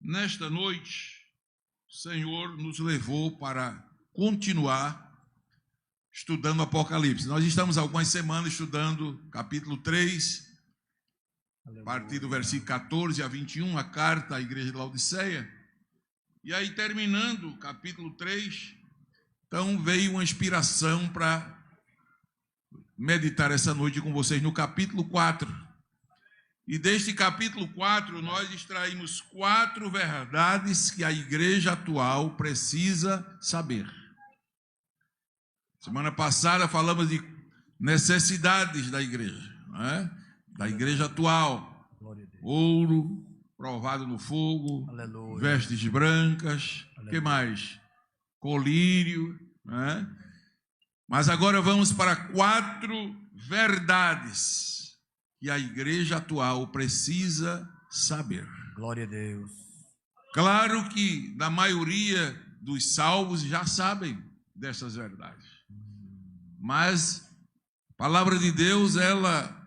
Nesta noite, o Senhor nos levou para continuar estudando Apocalipse. Nós estamos há algumas semanas estudando capítulo 3, a partir do versículo 14 a 21, a carta à igreja de Laodiceia. E aí, terminando o capítulo 3, então veio uma inspiração para meditar essa noite com vocês no capítulo 4. E deste capítulo 4, nós extraímos 4 verdades que a igreja atual precisa saber. Semana passada falamos de necessidades da igreja, não é? Da igreja atual. Ouro provado no fogo, aleluia, vestes brancas, o que mais? Colírio, não é? Mas agora vamos para 4 verdades que a igreja atual precisa saber. Glória a Deus. Claro que na maioria dos salvos já sabem dessas verdades. Mas a palavra de Deus, ela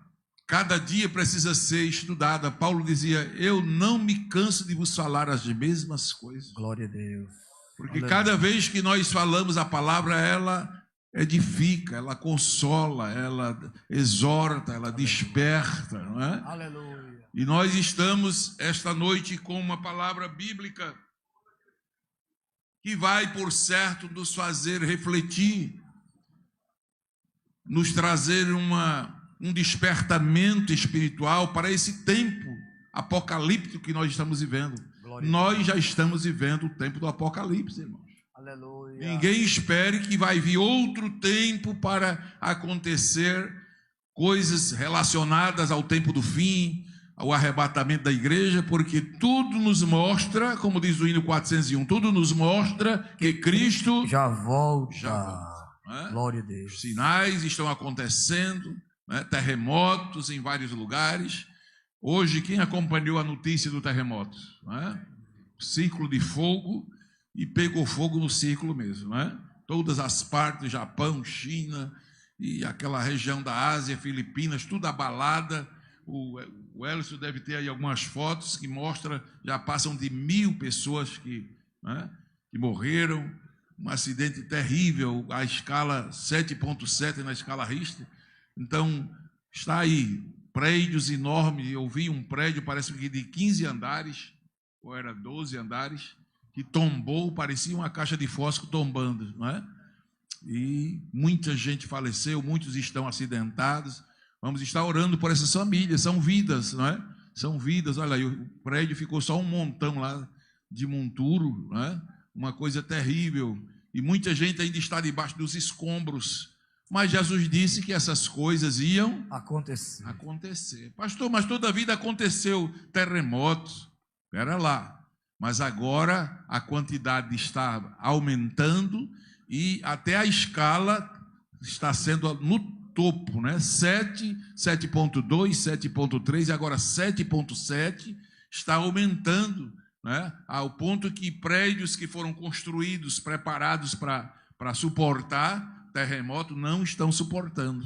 cada dia precisa ser estudada. Paulo dizia: eu não me canso de vos falar as mesmas coisas. Glória a Deus. Porque cada vez que nós falamos a palavra, ela edifica, ela consola, ela exorta, ela desperta, não é? Aleluia. E nós estamos esta noite com uma palavra bíblica que vai, por certo, nos fazer refletir, nos trazer um despertamento espiritual para esse tempo apocalíptico que nós estamos vivendo. Nós já estamos vivendo o tempo do Apocalipse, irmãos. Aleluia. Ninguém espere que vai vir outro tempo para acontecer coisas relacionadas ao tempo do fim, ao arrebatamento da igreja, porque tudo nos mostra, como diz o hino 401, tudo nos mostra que Cristo já volta. Né? Glória a Deus. Os sinais estão acontecendo, né? Terremotos em vários lugares. Hoje, quem acompanhou a notícia do terremoto? Né? Círculo de fogo, e pegou fogo no círculo mesmo, né? Todas as partes, Japão, China e aquela região da Ásia, Filipinas, tudo abalada. O Elcio deve ter aí algumas fotos que mostram, já passam de 1000 pessoas que morreram. Um acidente terrível, a escala 7.7 na escala Richter. Então, está aí, prédios enormes. Eu vi um prédio, parece que de 15 andares, ou era 12 andares, que tombou, parecia uma caixa de fósforo tombando, não é? E muita gente faleceu, muitos estão acidentados. Vamos estar orando por essas famílias, são vidas, não é? São vidas. Olha aí, o prédio ficou só um montão lá de monturo, não é? Uma coisa terrível. E muita gente ainda está debaixo dos escombros. Mas Jesus disse que essas coisas iam acontecer. Pastor, mas toda a vida aconteceu terremotos. Espera lá. Mas agora a quantidade está aumentando e até a escala está sendo no topo, né? 7, 7.2, 7.3 e agora 7.7 está aumentando, né? Ao ponto que prédios que foram construídos, preparados para suportar terremoto, não estão suportando,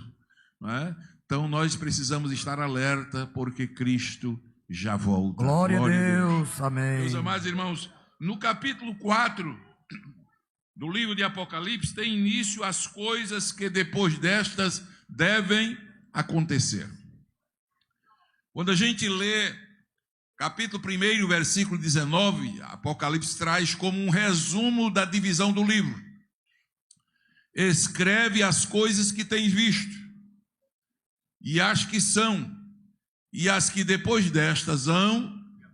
né? Então nós precisamos estar alerta, porque Cristo já volta. Glória a Deus. Amém. Meus amados irmãos, no capítulo 4 do livro de Apocalipse tem início as coisas que depois destas devem acontecer. Quando a gente lê capítulo 1, versículo 19, Apocalipse traz como um resumo da divisão do livro. Escreve as coisas que tens visto, e as que são, e as que depois destas hão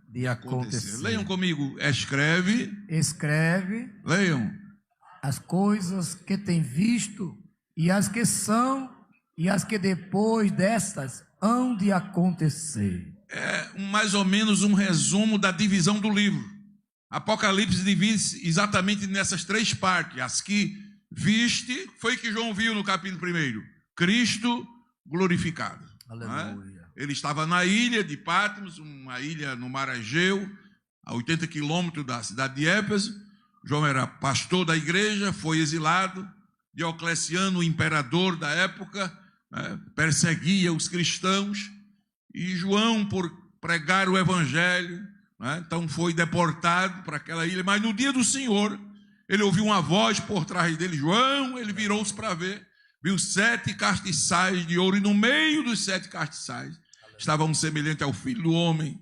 de acontecer. Leiam comigo. Escreve. Leiam. As coisas que tem visto, e as que são, e as que depois destas hão de acontecer. É mais ou menos um resumo da divisão do livro. Apocalipse divide exatamente nessas 3 partes. As que viste, foi que João viu no capítulo 1. Cristo glorificado. Aleluia. Ele estava na ilha de Patmos, uma ilha no mar Egeu, a 80 quilômetros da cidade de Éfeso. João era pastor da igreja, foi exilado. Diocleciano, o imperador da época, perseguia os cristãos. E João, por pregar o evangelho, né? Então foi deportado para aquela ilha, mas no dia do Senhor, ele ouviu uma voz por trás dele, João, ele virou-se para ver, viu 7 castiçais de ouro, e no meio dos 7 castiçais estava um semelhante ao Filho do Homem,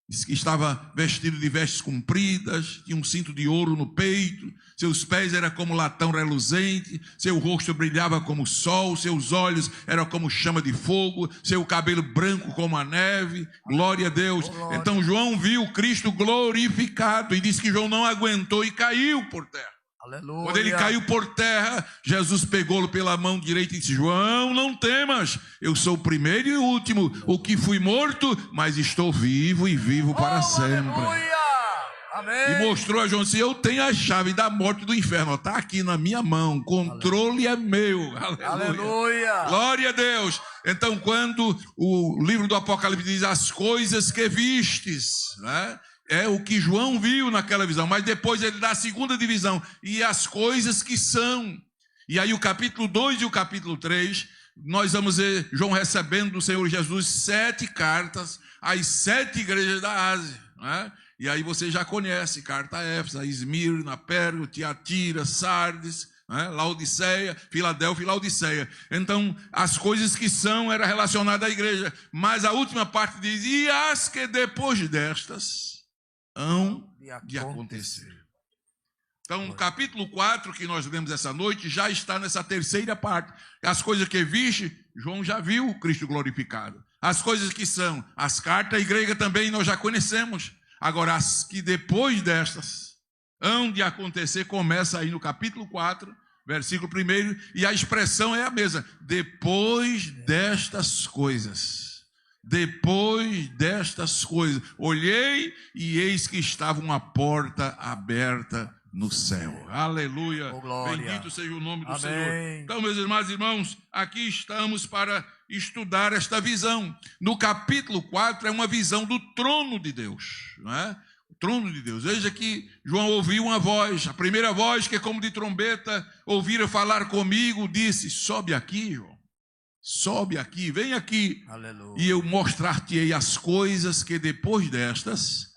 disse que estava vestido de vestes compridas, tinha um cinto de ouro no peito, seus pés eram como latão reluzente, seu rosto brilhava como o sol, seus olhos eram como chama de fogo, seu cabelo branco como a neve, glória a Deus. Glória. Então João viu Cristo glorificado e disse que João não aguentou e caiu por terra. Aleluia. Quando ele caiu por terra, Jesus pegou-lo pela mão direita e disse, João, não temas, eu sou o primeiro e o último, o que fui morto, mas estou vivo e vivo para sempre. Aleluia. Amém. E mostrou a João assim, eu tenho a chave da morte e do inferno, está aqui na minha mão, controle é meu. Aleluia. Aleluia. Glória a Deus. Então quando o livro do Apocalipse diz as coisas que vistes, né? É o que João viu naquela visão, mas depois ele dá a segunda divisão, e as coisas que são. E aí o capítulo 2 e o capítulo 3, nós vamos ver João recebendo do Senhor Jesus 7 cartas às 7 igrejas da Ásia, né? E aí você já conhece, carta a Éfeso, a Esmirna, Pérgamo, Tiatira, Sardes, né? Laodiceia, Filadélfia e Laodiceia. Então, as coisas que são era relacionada à igreja, mas a última parte diz, e as que depois destas hão de acontecer. Então, no capítulo 4, que nós lemos essa noite, já está nessa terceira parte. As coisas que viste, João já viu o Cristo glorificado. As coisas que são, as cartas à igreja também nós já conhecemos. Agora, as que depois destas hão de acontecer, começa aí no capítulo 4, versículo 1, e a expressão é a mesma. Depois destas coisas. Depois destas coisas, olhei e eis que estava uma porta aberta no céu. Aleluia. Oh, bendito seja o nome do Amém. Senhor. Então, meus irmãos e irmãos, aqui estamos para estudar esta visão. No capítulo 4 é uma visão do trono de Deus, não é? O trono de Deus. Veja que João ouviu uma voz, a primeira voz que é como de trombeta, ouvira falar comigo, disse, sobe aqui, João. Sobe aqui, vem aqui, aleluia, e eu mostrar-te-ei as coisas que depois destas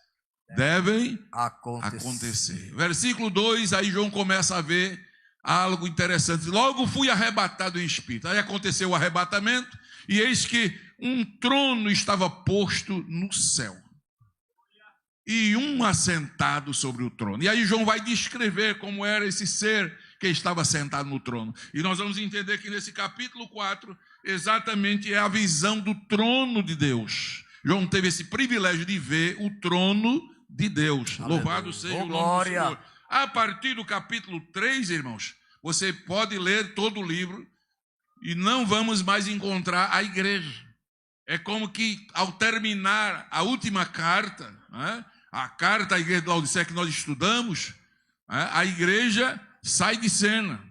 devem acontecer. Versículo 2, aí João começa a ver algo interessante. Logo fui arrebatado em espírito. Aí aconteceu o arrebatamento, e eis que um trono estava posto no céu, e um assentado sobre o trono. E aí João vai descrever como era esse ser que estava sentado no trono. E nós vamos entender que nesse capítulo 4, exatamente é a visão do trono de Deus. João teve esse privilégio de ver o trono de Deus. Aleluia. Louvado seja o nome do Senhor. A partir do capítulo 3, irmãos, você pode ler todo o livro e não vamos mais encontrar a igreja. É como que ao terminar a última carta, né, a carta à igreja de Laodiceia que nós estudamos, né, a igreja sai de cena.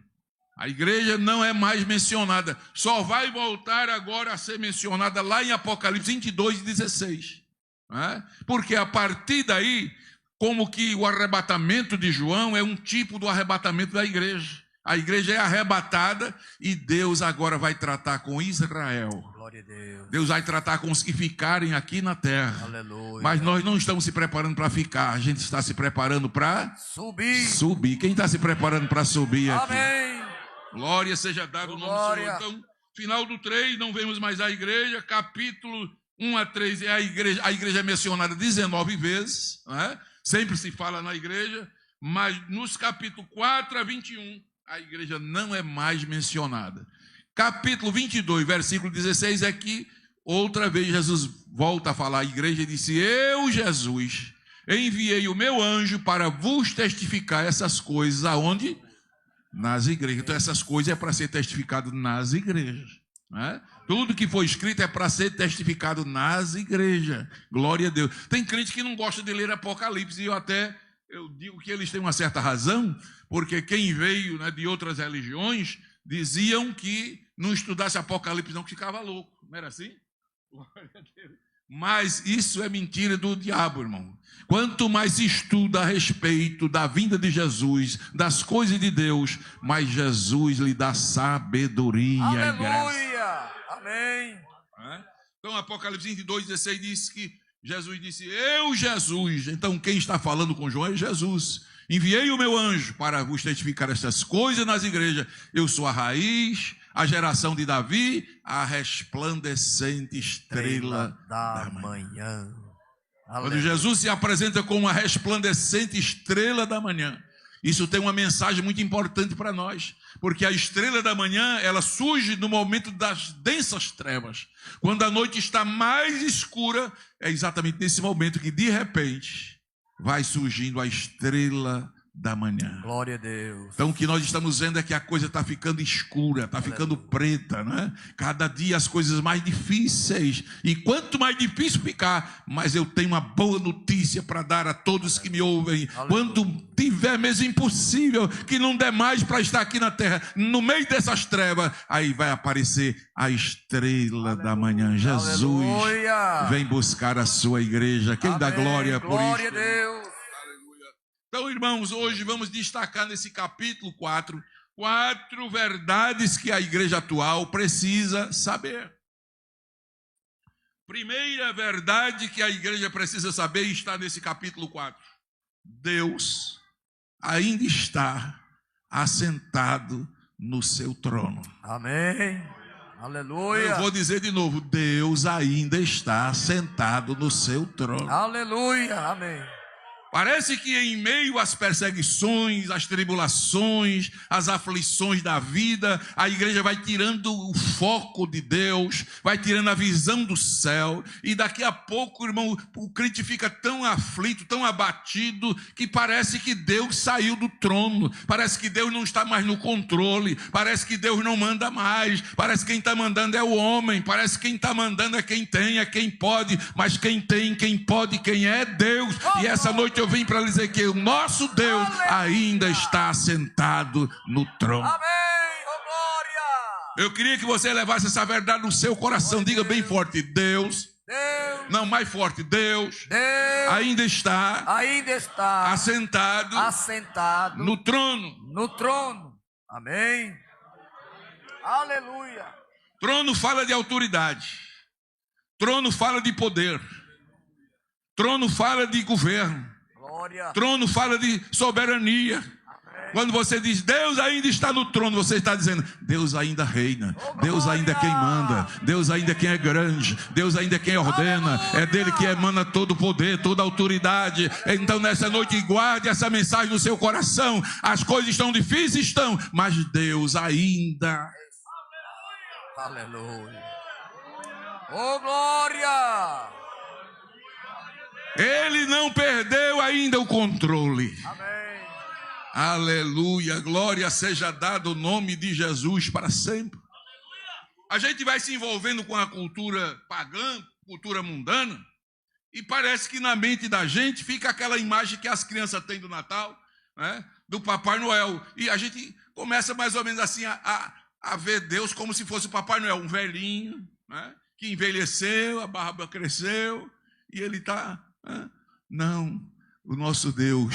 A igreja não é mais mencionada. Só vai voltar agora a ser mencionada lá em Apocalipse 22 e 16. Né? Porque a partir daí, como que o arrebatamento de João é um tipo do arrebatamento da igreja. A igreja é arrebatada e Deus agora vai tratar com Israel. Glória a Deus. Deus vai tratar com os que ficarem aqui na terra. Aleluia. Mas nós não estamos se preparando para ficar, a gente está se preparando para subir. Quem está se preparando para subir aqui? Amém. Glória seja dada o nome do Senhor. Então, final do 3, não vemos mais a igreja. Capítulo 1 a 3 é a igreja é mencionada 19 vezes, né? Sempre se fala na igreja, mas nos capítulos 4 a 21, a igreja não é mais mencionada. Capítulo 22, versículo 16, é que outra vez Jesus volta a falar à igreja e disse, eu, Jesus, enviei o meu anjo para vos testificar essas coisas, aonde? Nas igrejas. Então essas coisas é para ser testificado nas igrejas, né? Tudo que foi escrito é para ser testificado nas igrejas. Glória a Deus. Tem crente que não gosta de ler Apocalipse, e eu digo que eles têm uma certa razão, porque quem veio, né, de outras religiões diziam que não estudasse Apocalipse não, que ficava louco. Não era assim? Glória a Deus. Mas isso é mentira do diabo, irmão. Quanto mais se estuda a respeito da vinda de Jesus, das coisas de Deus, mais Jesus lhe dá sabedoria. Aleluia. E graça. Amém. Então, Apocalipse 22, 16 diz que Jesus disse, eu, Jesus. Então quem está falando com João é Jesus. Enviei o meu anjo para vos testificar essas coisas nas igrejas. Eu sou a raiz, a geração de Davi, a resplandecente estrela da manhã. Quando Jesus se apresenta como a resplandecente estrela da manhã, isso tem uma mensagem muito importante para nós, porque a estrela da manhã, ela surge no momento das densas trevas. Quando a noite está mais escura, é exatamente nesse momento que, de repente, vai surgindo a estrela da manhã. Glória a Deus. Então o que nós estamos vendo é que a coisa está ficando escura, está ficando preta, né? Cada dia as coisas mais difíceis. E quanto mais difícil ficar, mas eu tenho uma boa notícia para dar a todos que me ouvem. Quando tiver mesmo impossível, que não der mais para estar aqui na terra, no meio dessas trevas, aí vai aparecer a estrela da manhã. Jesus vem buscar a sua igreja. Quem dá glória por isso? Glória a Deus. Então, irmãos, hoje vamos destacar nesse capítulo 4, 4 verdades que a igreja atual precisa saber. Primeira verdade que a igreja precisa saber está nesse capítulo 4. Deus ainda está assentado no seu trono. Amém. Aleluia. Eu vou dizer de novo, Deus ainda está sentado no seu trono. Aleluia. Amém. Parece que em meio às perseguições, às tribulações, às aflições da vida, a igreja vai tirando o foco de Deus, vai tirando a visão do céu, e daqui a pouco, irmão, o crente fica tão aflito, tão abatido, que parece que Deus saiu do trono, parece que Deus não está mais no controle, parece que Deus não manda mais, parece que quem está mandando é o homem, parece que quem está mandando é quem pode, mas quem tem, quem pode, quem é Deus. E essa noite eu vim para dizer que o nosso Deus ainda está sentado no trono. Amém. Oh, glória. Eu queria que você levasse essa verdade no seu coração. Diga bem forte, Deus. Não, mais forte, Deus ainda está assentado no trono. Amém. Aleluia. Trono fala de autoridade. Trono fala de poder. Trono fala de governo. Glória. Trono fala de soberania. Amém. Quando você diz Deus ainda está no trono, você está dizendo Deus ainda reina, Deus ainda é quem manda, Deus ainda é quem é grande, Deus ainda é quem ordena, é dele que emana todo o poder, toda a autoridade. Então nessa noite guarde essa mensagem no seu coração. As coisas estão difíceis, estão, mas Deus ainda. Aleluia. Oh, glória. Ele não perdeu ainda o controle. Amém. Aleluia, glória seja dado o nome de Jesus para sempre. A gente vai se envolvendo com a cultura pagã, cultura mundana, e parece que na mente da gente fica aquela imagem que as crianças têm do Natal, né, do Papai Noel. E a gente começa mais ou menos assim a ver Deus como se fosse o Papai Noel, um velhinho, né, que envelheceu, a barba cresceu, e ele está... Não, o nosso Deus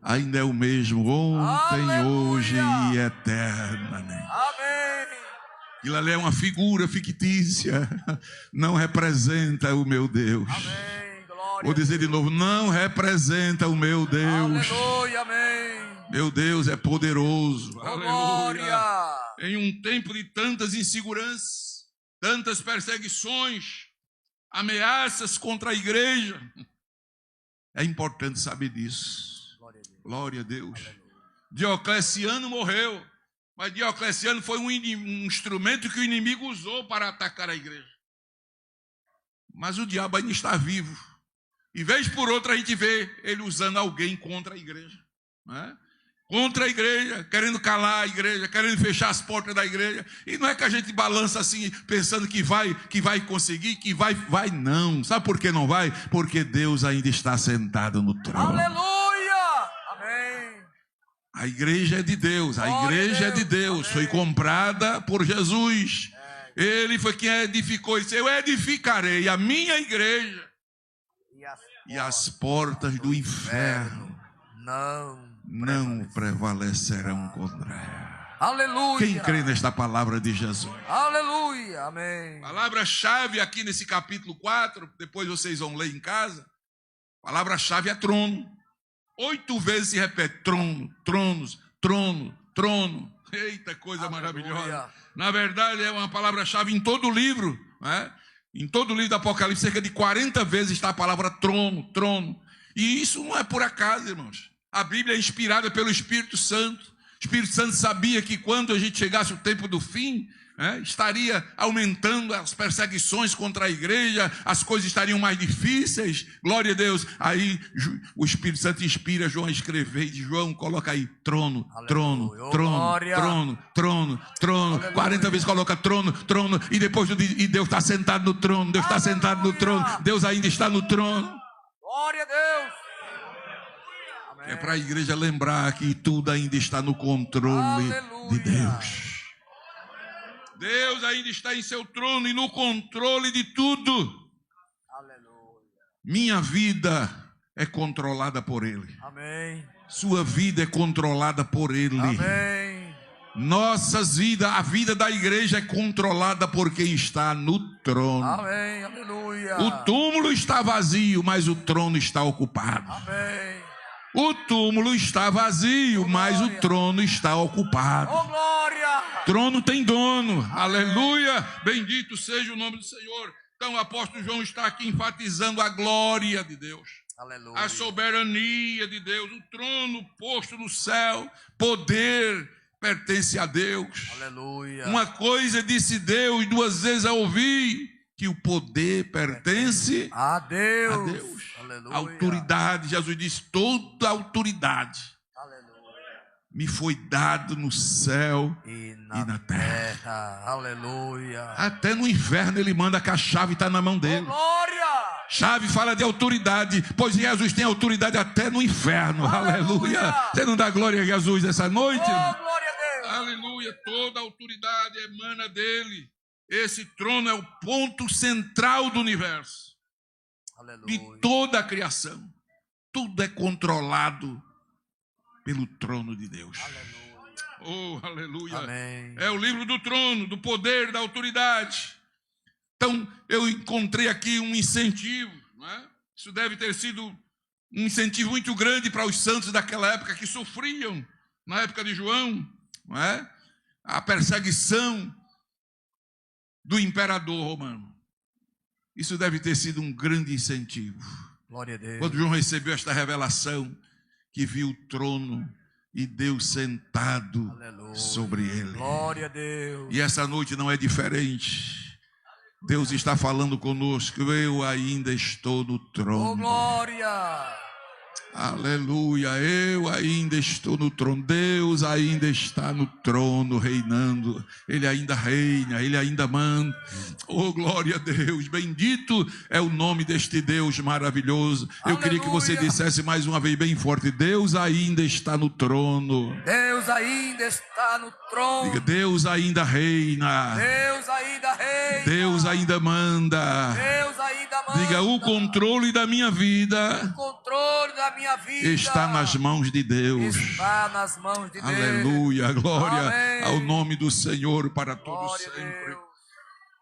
ainda é o mesmo, ontem, hoje e eternamente. Amém. Aquilo ali é uma figura fictícia, não representa o meu Deus. Amém. Glória. Vou dizer de novo, não representa o meu Deus. Aleluia. Amém. Meu Deus é poderoso. Oh, glória. Em um tempo de tantas inseguranças, tantas perseguições, ameaças contra a igreja, é importante saber disso. Glória a Deus. Diocleciano morreu, mas Diocleciano foi um instrumento que o inimigo usou para atacar a igreja. Mas o diabo ainda está vivo. E vez por outra a gente vê ele usando alguém contra a igreja, né? Contra a igreja, querendo calar a igreja, querendo fechar as portas da igreja. E não é que a gente balança assim, pensando que vai conseguir, que vai não. Sabe por que não vai? Porque Deus ainda está sentado no trono. Aleluia! Amém. A igreja é de Deus, a igreja é de Deus, foi comprada por Jesus. Ele foi quem edificou isso. Eu edificarei a minha igreja e as portas do inferno não prevalecerão contra ela. Aleluia. Quem crê nesta palavra de Jesus? Aleluia. Amém. Palavra-chave aqui nesse capítulo 4, depois vocês vão ler em casa. Palavra-chave é trono. 8 vezes se repete: trono, tronos, trono, trono. Eita, coisa Aleluia. maravilhosa. Na verdade, é uma palavra-chave em todo o livro, né? Em todo o livro do Apocalipse, cerca de 40 vezes está a palavra trono, trono. E isso não é por acaso, irmãos. A Bíblia é inspirada pelo Espírito Santo. O Espírito Santo sabia que quando a gente chegasse o tempo do fim, estaria aumentando as perseguições contra a igreja, as coisas estariam mais difíceis. Glória a Deus. Aí o Espírito Santo inspira João a escrever, e diz: João, coloca aí trono, aleluia. Trono, trono, glória. Trono, trono, trono. Aleluia. 40 vezes coloca trono, trono, e depois e Deus está sentado no trono, Deus está sentado no trono, Deus ainda está no trono. Glória a Deus. É para a igreja lembrar que tudo ainda está no controle aleluia. De Deus. Deus ainda está em seu trono e no controle de tudo. Aleluia. Minha vida é controlada por Ele. Amém. Sua vida é controlada por Ele. Amém. Nossas vidas, a vida da igreja é controlada por quem está no trono. Amém. Aleluia. O túmulo está vazio, mas o trono está ocupado. Amém. O túmulo está vazio, mas o trono está ocupado. Oh, glória! Trono tem dono. Amém. Aleluia! Bendito seja o nome do Senhor. Então o apóstolo João está aqui enfatizando a glória de Deus. Aleluia. A soberania de Deus. O trono posto no céu. Poder pertence a Deus. Aleluia. Uma coisa disse Deus, 2 vezes a ouvir, que o poder pertence a Deus. A Deus. Aleluia. Autoridade, Jesus disse: toda autoridade me foi dado no céu e na terra. Aleluia. Até no inferno ele manda que a chave está na mão dele. Oh, glória. Chave fala de autoridade, pois Jesus tem autoridade até no inferno. Aleluia. Você não dá glória a Jesus essa noite? Oh, glória a Deus. Aleluia. Toda autoridade emana dele. Esse trono é o ponto central do universo. Aleluia. De toda a criação. Tudo é controlado pelo trono de Deus. Aleluia. Oh, aleluia. Amém. É o livro do trono, do poder, da autoridade. Então, eu encontrei aqui um incentivo. Não é? Isso deve ter sido um incentivo muito grande para os santos daquela época que sofriam, na época de João, não é? A perseguição do imperador romano. Isso deve ter sido um grande incentivo. Glória a Deus. Quando João recebeu esta revelação, que viu o trono e Deus sentado aleluia. Sobre ele. Glória a Deus. E essa noite não é diferente. Deus está falando conosco: eu ainda estou no trono. Oh, glória. Aleluia, eu ainda estou no trono. Deus ainda está no trono reinando. Ele ainda reina, Ele ainda manda. Oh, glória a Deus. Bendito é o nome deste Deus maravilhoso. Eu aleluia. Queria que você dissesse mais uma vez bem forte: Deus ainda está no trono. Deus ainda está no trono. Diga: Deus ainda reina. Deus ainda reina. Deus ainda manda. Deus ainda manda. Diga: o controle da minha vida. O controle da minha vida está nas mãos de Deus. Está nas mãos de Deus. Aleluia, glória amém. Ao nome do Senhor para todo sempre.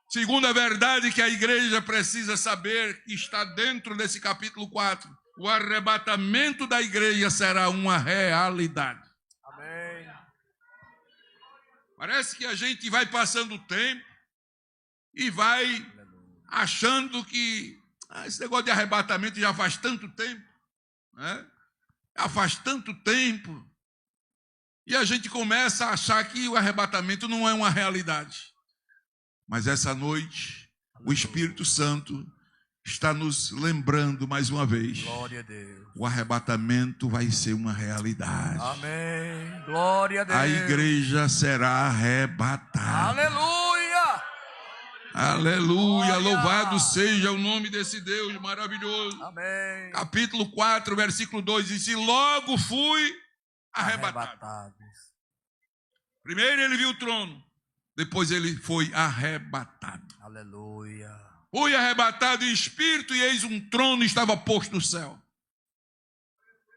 Segunda verdade que a igreja precisa saber, que está dentro desse capítulo 4. O arrebatamento da igreja será uma realidade. Amém. Parece que a gente vai passando o tempo e vai achando que esse negócio de arrebatamento já faz tanto tempo. Já faz tanto tempo, e a gente começa a achar que o arrebatamento não é uma realidade. Mas essa noite, o Espírito Santo está nos lembrando mais uma vez: glória a Deus. O arrebatamento vai ser uma realidade. Amém. Glória a Deus. A igreja será arrebatada. Aleluia. Aleluia, glória. Louvado seja o nome desse Deus maravilhoso. Amém. Capítulo 4, versículo 2 diz: e logo fui arrebatado. Primeiro ele viu o trono, depois ele foi arrebatado. Aleluia. Fui arrebatado em espírito, e eis um trono estava posto no céu.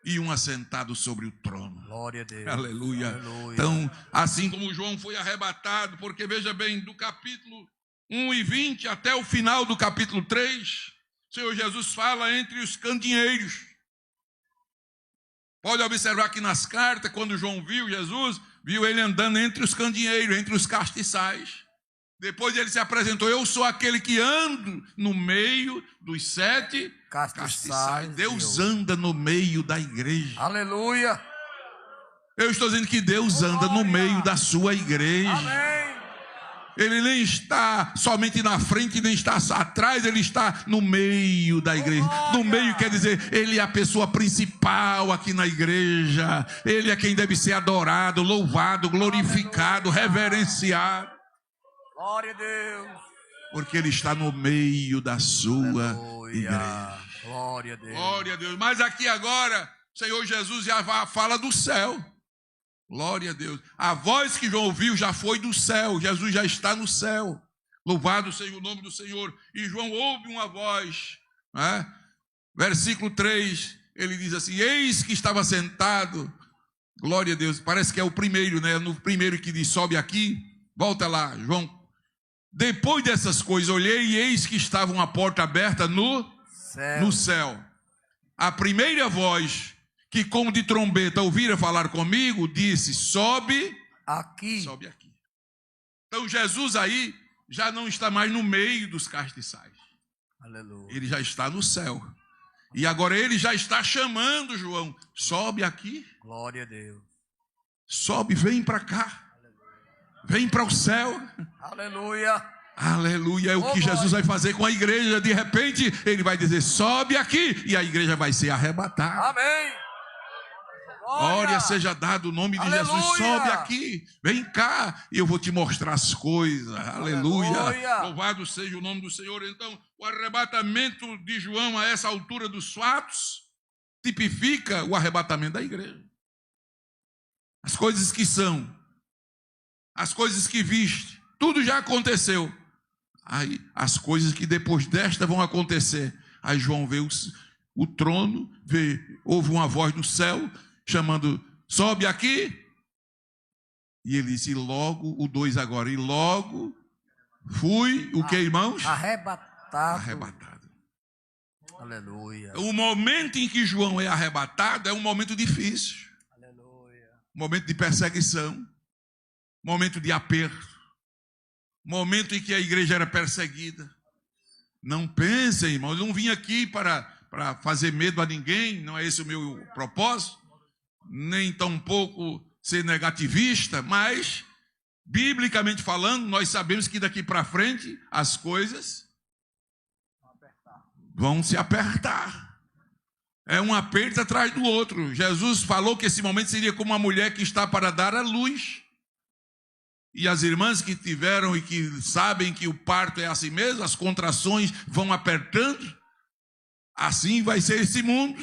e um assentado sobre o trono. Glória a Deus. Aleluia. Aleluia. Então, assim como João foi arrebatado, porque veja bem, do capítulo 1 e 20 até o final do capítulo 3, o Senhor Jesus fala entre os candeeiros. Pode observar que nas cartas, quando João viu Jesus, viu ele andando entre os candeeiros, entre os castiçais. Depois ele se apresentou: eu sou aquele que ando no meio dos 7 castiçais. Deus anda no meio da igreja. Aleluia. Eu estou dizendo que Deus anda no meio da sua igreja. Amém. Ele nem está somente na frente, nem está atrás, ele está no meio da igreja. No meio quer dizer, ele é a pessoa principal aqui na igreja. Ele é quem deve ser adorado, louvado, glorificado, reverenciado. Glória a Deus. Porque ele está no meio da sua igreja. Glória a Deus. Glória a Deus. Mas aqui agora, o Senhor Jesus já fala do céu. Glória a Deus. A voz que João ouviu já foi do céu. Jesus já está no céu. Louvado seja o nome do Senhor. E João ouve uma voz, né? Versículo 3, ele diz assim: eis que estava sentado. Glória a Deus. Parece que é o primeiro, né? No primeiro que diz: sobe aqui. Volta lá, João. Depois dessas coisas, olhei e eis que estava uma porta aberta no céu. A primeira voz que como de trombeta ouvira falar comigo, disse: sobe aqui. Sobe aqui. Então Jesus aí já não está mais no meio dos castiçais. Aleluia. Ele já está no céu. E agora ele já está chamando João: sobe aqui. Glória a Deus. Sobe, vem para cá. Vem para o céu. Aleluia. Aleluia. É o que Jesus vai fazer com a igreja. De repente ele vai dizer: sobe aqui. E a igreja vai ser arrebatada. Amém. Glória seja dado o nome de Aleluia. Jesus. Sobe aqui, vem cá, e eu vou te mostrar as coisas. Aleluia. Aleluia. Louvado seja o nome do Senhor. Então, o arrebatamento de João a essa altura dos fatos tipifica o arrebatamento da igreja. As coisas que são, as coisas que viste, tudo já aconteceu. Aí, as coisas que depois desta vão acontecer. Aí João vê o trono, ouve uma voz do céu chamando: sobe aqui. E ele disse: e logo, o 2 agora, e logo fui, o que, irmãos? Arrebatado. Aleluia. O momento em que João é arrebatado é um momento difícil. Aleluia. Momento de perseguição, momento de aperto, momento em que a igreja era perseguida. Não pensem, irmãos, eu não vim aqui para fazer medo a ninguém, não é esse o meu propósito, nem tampouco ser negativista, mas, biblicamente falando, nós sabemos que daqui para frente as coisas vão se apertar. É um aperto atrás do outro. Jesus falou que esse momento seria como uma mulher que está para dar à luz. E as irmãs que tiveram e que sabem que o parto é assim mesmo, as contrações vão apertando. Assim vai ser esse mundo.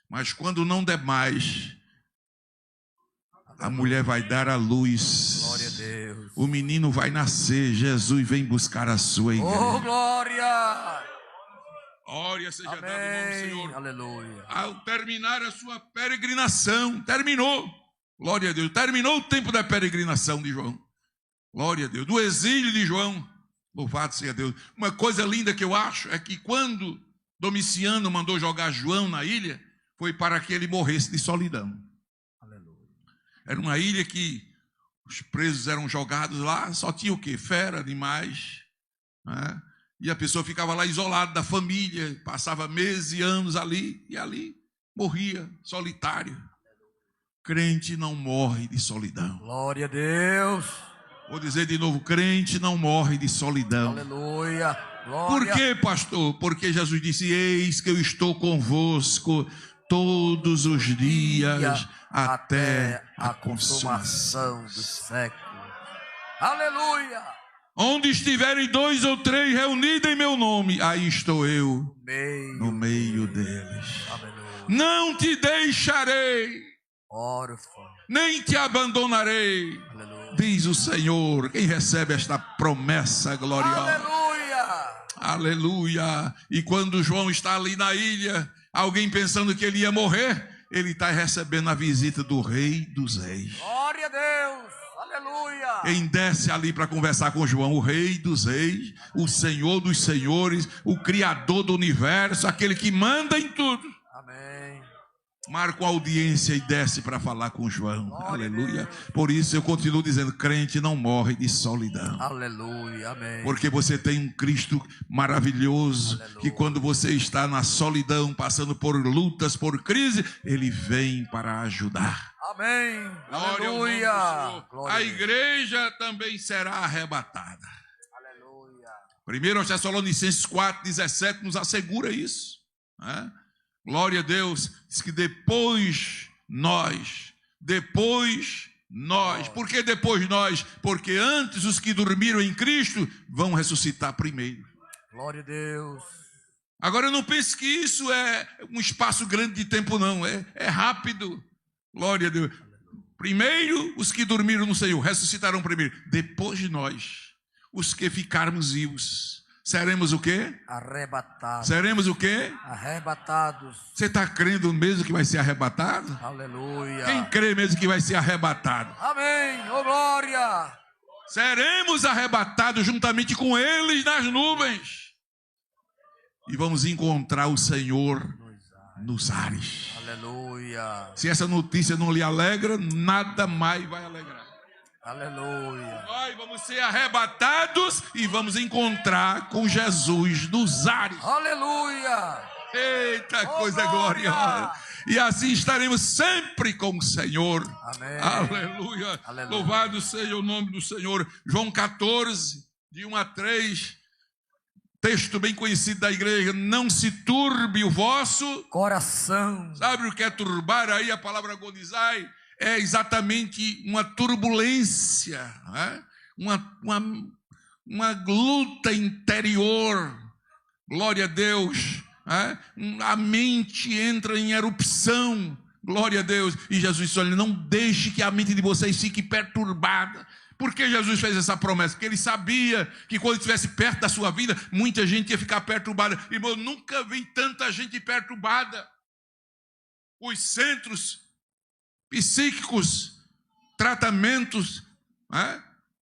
Mas quando não der mais, a mulher vai dar à luz. Glória a Deus. O menino vai nascer. Jesus vem buscar a sua igreja. Oh, glória! Glória seja dado o Amém. nome do Senhor. Aleluia. Ao terminar a sua peregrinação, terminou. Glória a Deus. Terminou o tempo da peregrinação de João. Glória a Deus. Do exílio de João. Louvado seja Deus. Uma coisa linda que eu acho é que quando Domiciano mandou jogar João na ilha, foi para que ele morresse de solidão. Aleluia. Era uma ilha que os presos eram jogados lá, só tinha o quê? Fera, animais, né? E a pessoa ficava lá isolada da família, passava meses e anos ali, e ali morria solitário. Crente não morre de solidão. Glória a Deus. Vou dizer de novo: crente não morre de solidão. Aleluia. Glória. Por quê, pastor? Porque Jesus disse: eis que eu estou convosco todos os dias até a consumação dos séculos. Aleluia. Onde estiverem 2 ou 3 reunidos em meu nome, aí estou eu no meio deles. Aleluia. Não te deixarei, órfão, nem te abandonarei. Aleluia. Diz o Senhor. Quem recebe esta promessa gloriosa? Aleluia. Aleluia. E quando João está ali na ilha, alguém pensando que ele ia morrer, ele está recebendo a visita do Rei dos Reis. Glória a Deus. Aleluia. Quem desce ali para conversar com João? O Rei dos Reis, o Senhor dos Senhores, o Criador do universo, aquele que manda em tudo. Amém. Marca a audiência e desce para falar com João. Glória Aleluia. Por isso eu continuo dizendo, crente não morre de solidão. Aleluia. Amém. Porque você tem um Cristo maravilhoso, Aleluia. que quando você está na solidão, passando por lutas, por crise, ele vem para ajudar. Amém. Glória ao nome do Aleluia. Senhor. Glória A a Deus. igreja também será arrebatada. Aleluia. 1 Tessalonicenses 4,17 nos assegura isso, né? Glória a Deus. Diz que depois nós. Por que depois nós? Porque antes os que dormiram em Cristo vão ressuscitar primeiro. Glória a Deus. Agora eu não pense que isso é um espaço grande de tempo, não. É rápido. Glória a Deus. Primeiro os que dormiram no Senhor ressuscitarão primeiro. Depois nós, os que ficarmos vivos, seremos o quê? Arrebatados. Seremos o quê? Arrebatados. Você está crendo mesmo que vai ser arrebatado? Aleluia. Quem crê mesmo que vai ser arrebatado? Amém. Oh, glória. Seremos arrebatados juntamente com eles nas nuvens. E vamos encontrar o Senhor nos ares. Aleluia. Se essa notícia não lhe alegra, nada mais vai alegrar. Aleluia. Nós vamos ser arrebatados e vamos encontrar com Jesus nos ares. Aleluia. Eita, Oh, coisa glória. gloriosa. E assim estaremos sempre com o Senhor. Amém. Aleluia. Aleluia. Louvado seja o nome do Senhor. João 14, de 1 a 3. Texto bem conhecido da igreja. Não se turbe o vosso coração. Sabe o que é turbar aí? A palavra agonizai é exatamente uma turbulência, né? uma luta interior. Glória a Deus. Né? A mente entra em erupção. Glória a Deus. E Jesus disse, olha, não deixe que a mente de vocês fique perturbada. Por que Jesus fez essa promessa? Porque ele sabia que quando estivesse perto da sua vida, muita gente ia ficar perturbada. Irmão, eu nunca vi tanta gente perturbada. Os centros psíquicos, tratamentos, né,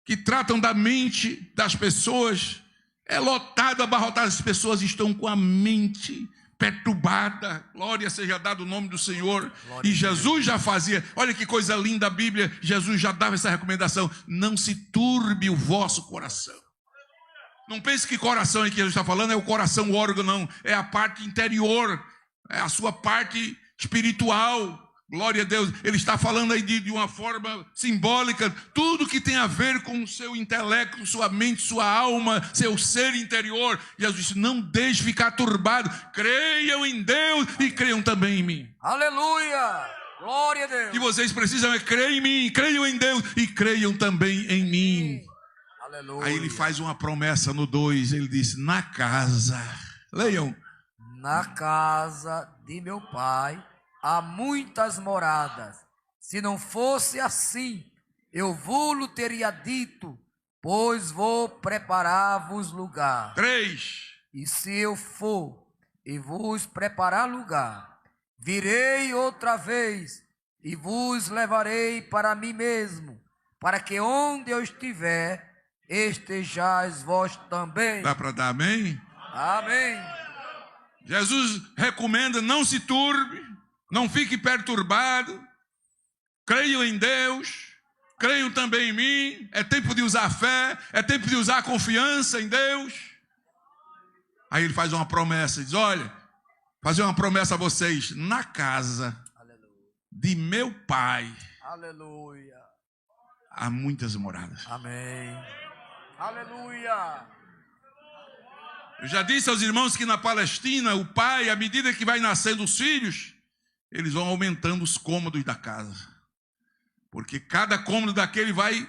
que tratam da mente das pessoas, é lotado, abarrotado. As pessoas estão com a mente perturbada. Glória seja dado o nome do Senhor. Glória E Jesus já fazia, olha que coisa linda a Bíblia, Jesus já dava essa recomendação, não se turbe o vosso coração. Não pense que coração aí que Jesus está falando é o coração, o órgão, não, é a parte interior, é a sua parte espiritual. Glória a Deus. Ele está falando aí de uma forma simbólica, tudo que tem a ver com o seu intelecto, sua mente, sua alma, seu ser interior. Jesus disse, não deixe ficar turbado, creiam em Deus e creiam também em mim. Aleluia. Glória a Deus. O que vocês precisam é crer em mim, creiam em Deus e creiam também em mim. Aleluia. Aí ele faz uma promessa no 2, ele diz, na casa, leiam, na casa de meu pai há muitas moradas. Se não fosse assim, eu vou-lo teria dito, pois vou preparar-vos lugar. 3, E se eu for e vos preparar lugar, virei outra vez e vos levarei para mim mesmo, para que onde eu estiver, estejais vós também. dá para dar amém? Amém. Jesus recomenda, não se turbe, não fique perturbado, creiam em Deus, creiam também em mim, é tempo de usar fé, é tempo de usar confiança em Deus. Aí ele faz uma promessa, diz, olha, fazer uma promessa a vocês, na casa de meu pai, Aleluia. há muitas moradas. Amém. Aleluia. Eu já disse aos irmãos que na Palestina, o pai, à medida que vai nascendo os filhos, eles vão aumentando os cômodos da casa. Porque cada cômodo daquele vai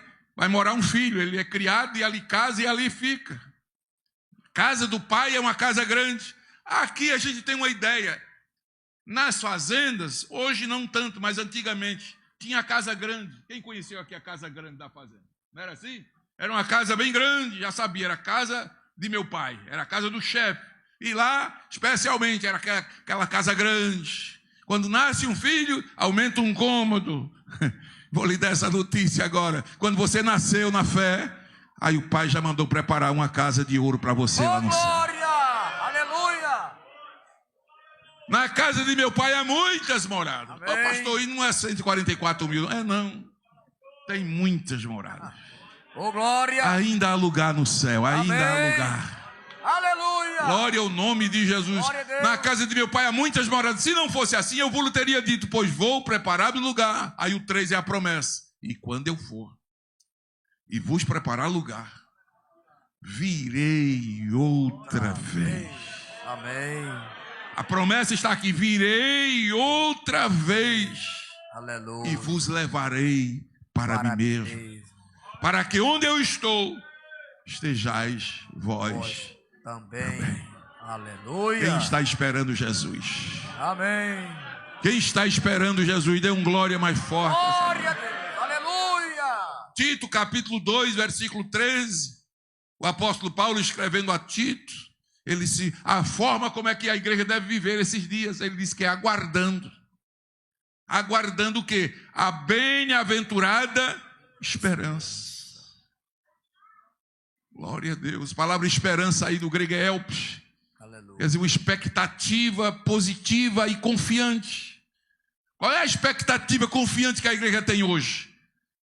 morar um filho. Ele é criado e ali casa e ali fica. Casa do pai é uma casa grande. Aqui a gente tem uma ideia. Nas fazendas, hoje não tanto, mas antigamente, tinha a casa grande. Quem conheceu aqui a casa grande da fazenda? Não era assim? Era uma casa bem grande, já sabia, era a casa de meu pai, era a casa do chefe. E lá, especialmente, era aquela casa grande, Quando nasce um filho, aumenta um cômodo. Vou lhe dar essa notícia agora. Quando você nasceu na fé, aí o pai já mandou preparar uma casa de ouro para você lá no céu. Glória! Aleluia! Na casa de meu pai há muitas moradas. Amém. Pastor, e não é 144 mil? Não. Tem muitas moradas. Oh, glória! Ainda há lugar no céu, ainda há lugar. Aleluia! Glória ao nome de Jesus. Na casa de meu pai há muitas moradas. Se não fosse assim, eu vos teria dito, pois vou preparar o lugar. Aí o 3 é a promessa. E quando eu for e vos preparar lugar, virei outra vez. Amém. A promessa está aqui, virei outra vez. Aleluia. E vos levarei para mim mesmo. Para que onde eu estou, estejais vós também. Aleluia. Quem está esperando Jesus? Amém. Quem está esperando Jesus? Dê um glória mais forte. Glória a Deus. Aleluia. Tito, capítulo 2, versículo 13. O apóstolo Paulo escrevendo a Tito, a forma como é que a igreja deve viver esses dias, ele diz que é aguardando. Aguardando o quê? A bem-aventurada esperança. Glória a Deus. A palavra esperança aí do grego é elpis. Aleluia. Quer dizer, uma expectativa positiva e confiante. Qual é a expectativa confiante que a igreja tem hoje?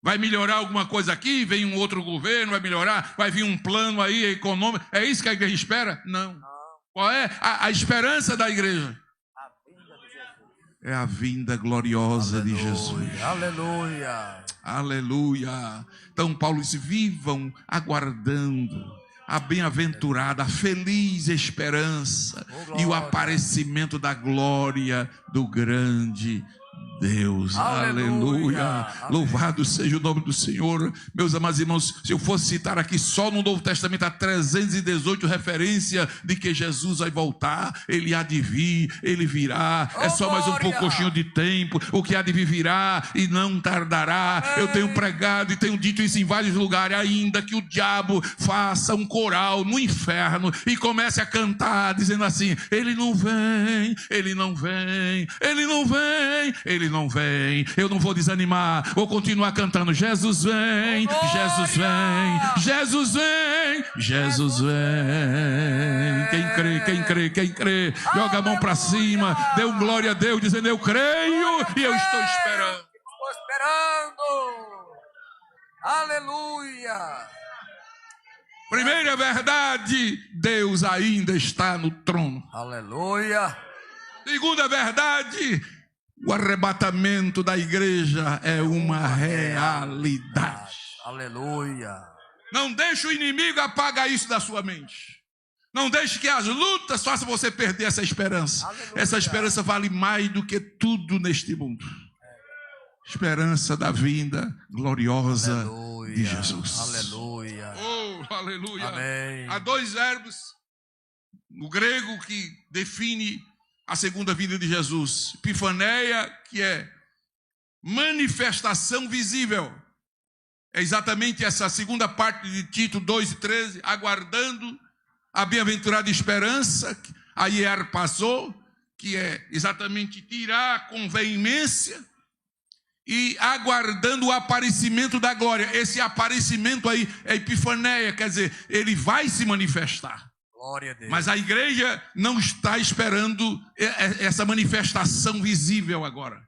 Vai melhorar alguma coisa aqui? Vem um outro governo, vai melhorar? Vai vir um plano aí econômico? É isso que a igreja espera? Não. Qual é a esperança da igreja? É a vinda gloriosa de Jesus. Aleluia. Aleluia. Então Paulo disse, vivam aguardando a bem-aventurada, a feliz esperança e o aparecimento da glória do grande Deus. Aleluia. Louvado seja o nome do Senhor. Meus amados irmãos, se eu fosse citar aqui só no Novo Testamento há 318 referência de que Jesus vai voltar, ele há de vir, ele virá, é só mais um pouquinho de tempo, o que há de vir virá e não tardará. Eu tenho pregado e tenho dito isso em vários lugares, ainda que o diabo faça um coral no inferno e comece a cantar dizendo assim, ele não vem, ele não vem, ele não vem, ele não vem, eu não vou desanimar, vou continuar cantando, Jesus vem, Jesus vem, Jesus vem, Jesus vem. Quem crê, quem crê, quem crê, joga a mão para cima, dê um glória a Deus, dizendo eu creio e eu estou esperando. Estou esperando. Aleluia. Primeira verdade, Deus ainda está no trono. Aleluia. Segunda verdade, o arrebatamento da igreja é uma realidade. Aleluia. Não deixe o inimigo apagar isso da sua mente. Não deixe que as lutas façam você perder essa esperança. Aleluia. Essa esperança vale mais do que tudo neste mundo. Esperança da vinda gloriosa Aleluia. de Jesus. Aleluia. Oh, aleluia. Amém. Há dois verbos no grego que define a segunda vinda de Jesus. Epifaneia, que é manifestação visível. É exatamente essa segunda parte de Tito 2:13, aguardando a bem-aventurada esperança, a hierpazo, que é exatamente tirar com veemência, e aguardando o aparecimento da glória. Esse aparecimento aí é epifaneia, quer dizer, ele vai se manifestar. Glória a Deus. Mas a igreja não está esperando essa manifestação visível agora.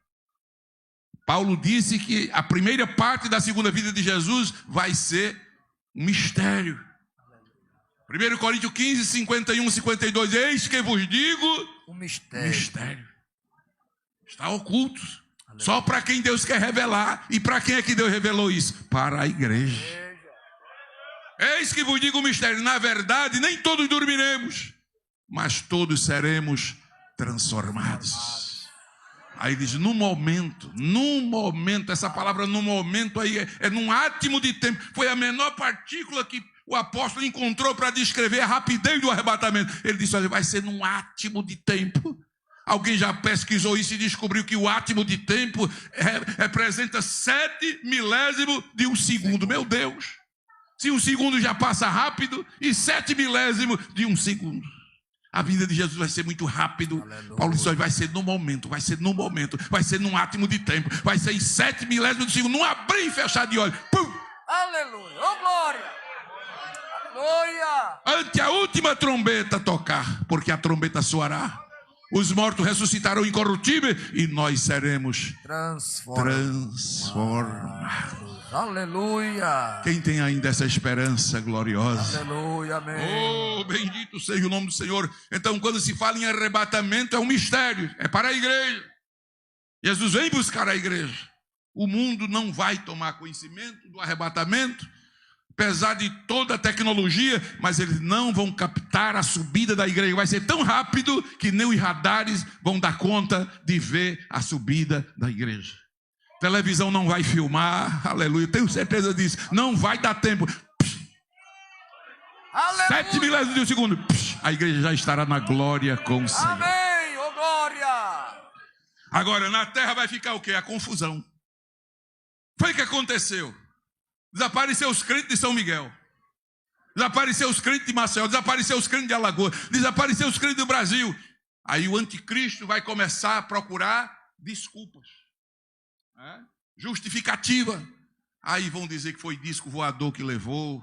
Paulo disse que a primeira parte da segunda vinda de Jesus vai ser um mistério. 1 Coríntios 15, 51, 52. Eis que vos digo um mistério. Mistério. Está oculto. Aleluia. Só para quem Deus quer revelar. E para quem é que Deus revelou isso? Para a igreja. Eis que vos digo um mistério. Na verdade, nem todos dormiremos, mas todos seremos transformados. Aí diz, no momento, essa palavra no momento aí é num átimo de tempo. Foi a menor partícula que o apóstolo encontrou para descrever a rapidez do arrebatamento. Ele disse, olha, vai ser num átimo de tempo. Alguém já pesquisou isso e descobriu que o átimo de tempo representa 7 milésimos de um segundo. Meu Deus! Se um segundo já passa rápido, e 7 milésimos de um segundo. A vinda de Jesus vai ser muito rápido. Aleluia. Paulo diz, vai ser no momento, vai ser num átimo de tempo, vai ser em 7 milésimos de segundo, num abrir e fechar de olhos. Pum! Aleluia. Oh, glória. Aleluia. Ante a última trombeta tocar, porque a trombeta soará, os mortos ressuscitarão incorruptíveis e nós seremos transformados. Aleluia. Quem tem ainda essa esperança gloriosa? Aleluia, amém. Oh, bendito seja o nome do Senhor. Então, quando se fala em arrebatamento, é um mistério, é para a igreja. Jesus vem buscar a igreja. O mundo não vai tomar conhecimento do arrebatamento, apesar de toda a tecnologia, mas eles não vão captar a subida da igreja. Vai ser tão rápido que nem os radares vão dar conta de ver a subida da igreja. Televisão não vai filmar, aleluia, tenho certeza disso. Não vai dar tempo. 7 milésimos de um segundo, a igreja já estará na glória com o Senhor. Amém, oh glória. Agora, na terra vai ficar o quê? A confusão. Foi o que aconteceu. Desapareceu os crentes de São Miguel. Desapareceu os crentes de Maceió. Desapareceu os crentes de Alagoas. Desapareceu os crentes do Brasil. Aí o anticristo vai começar a procurar desculpas. Justificativa. Aí vão dizer que foi disco voador que levou.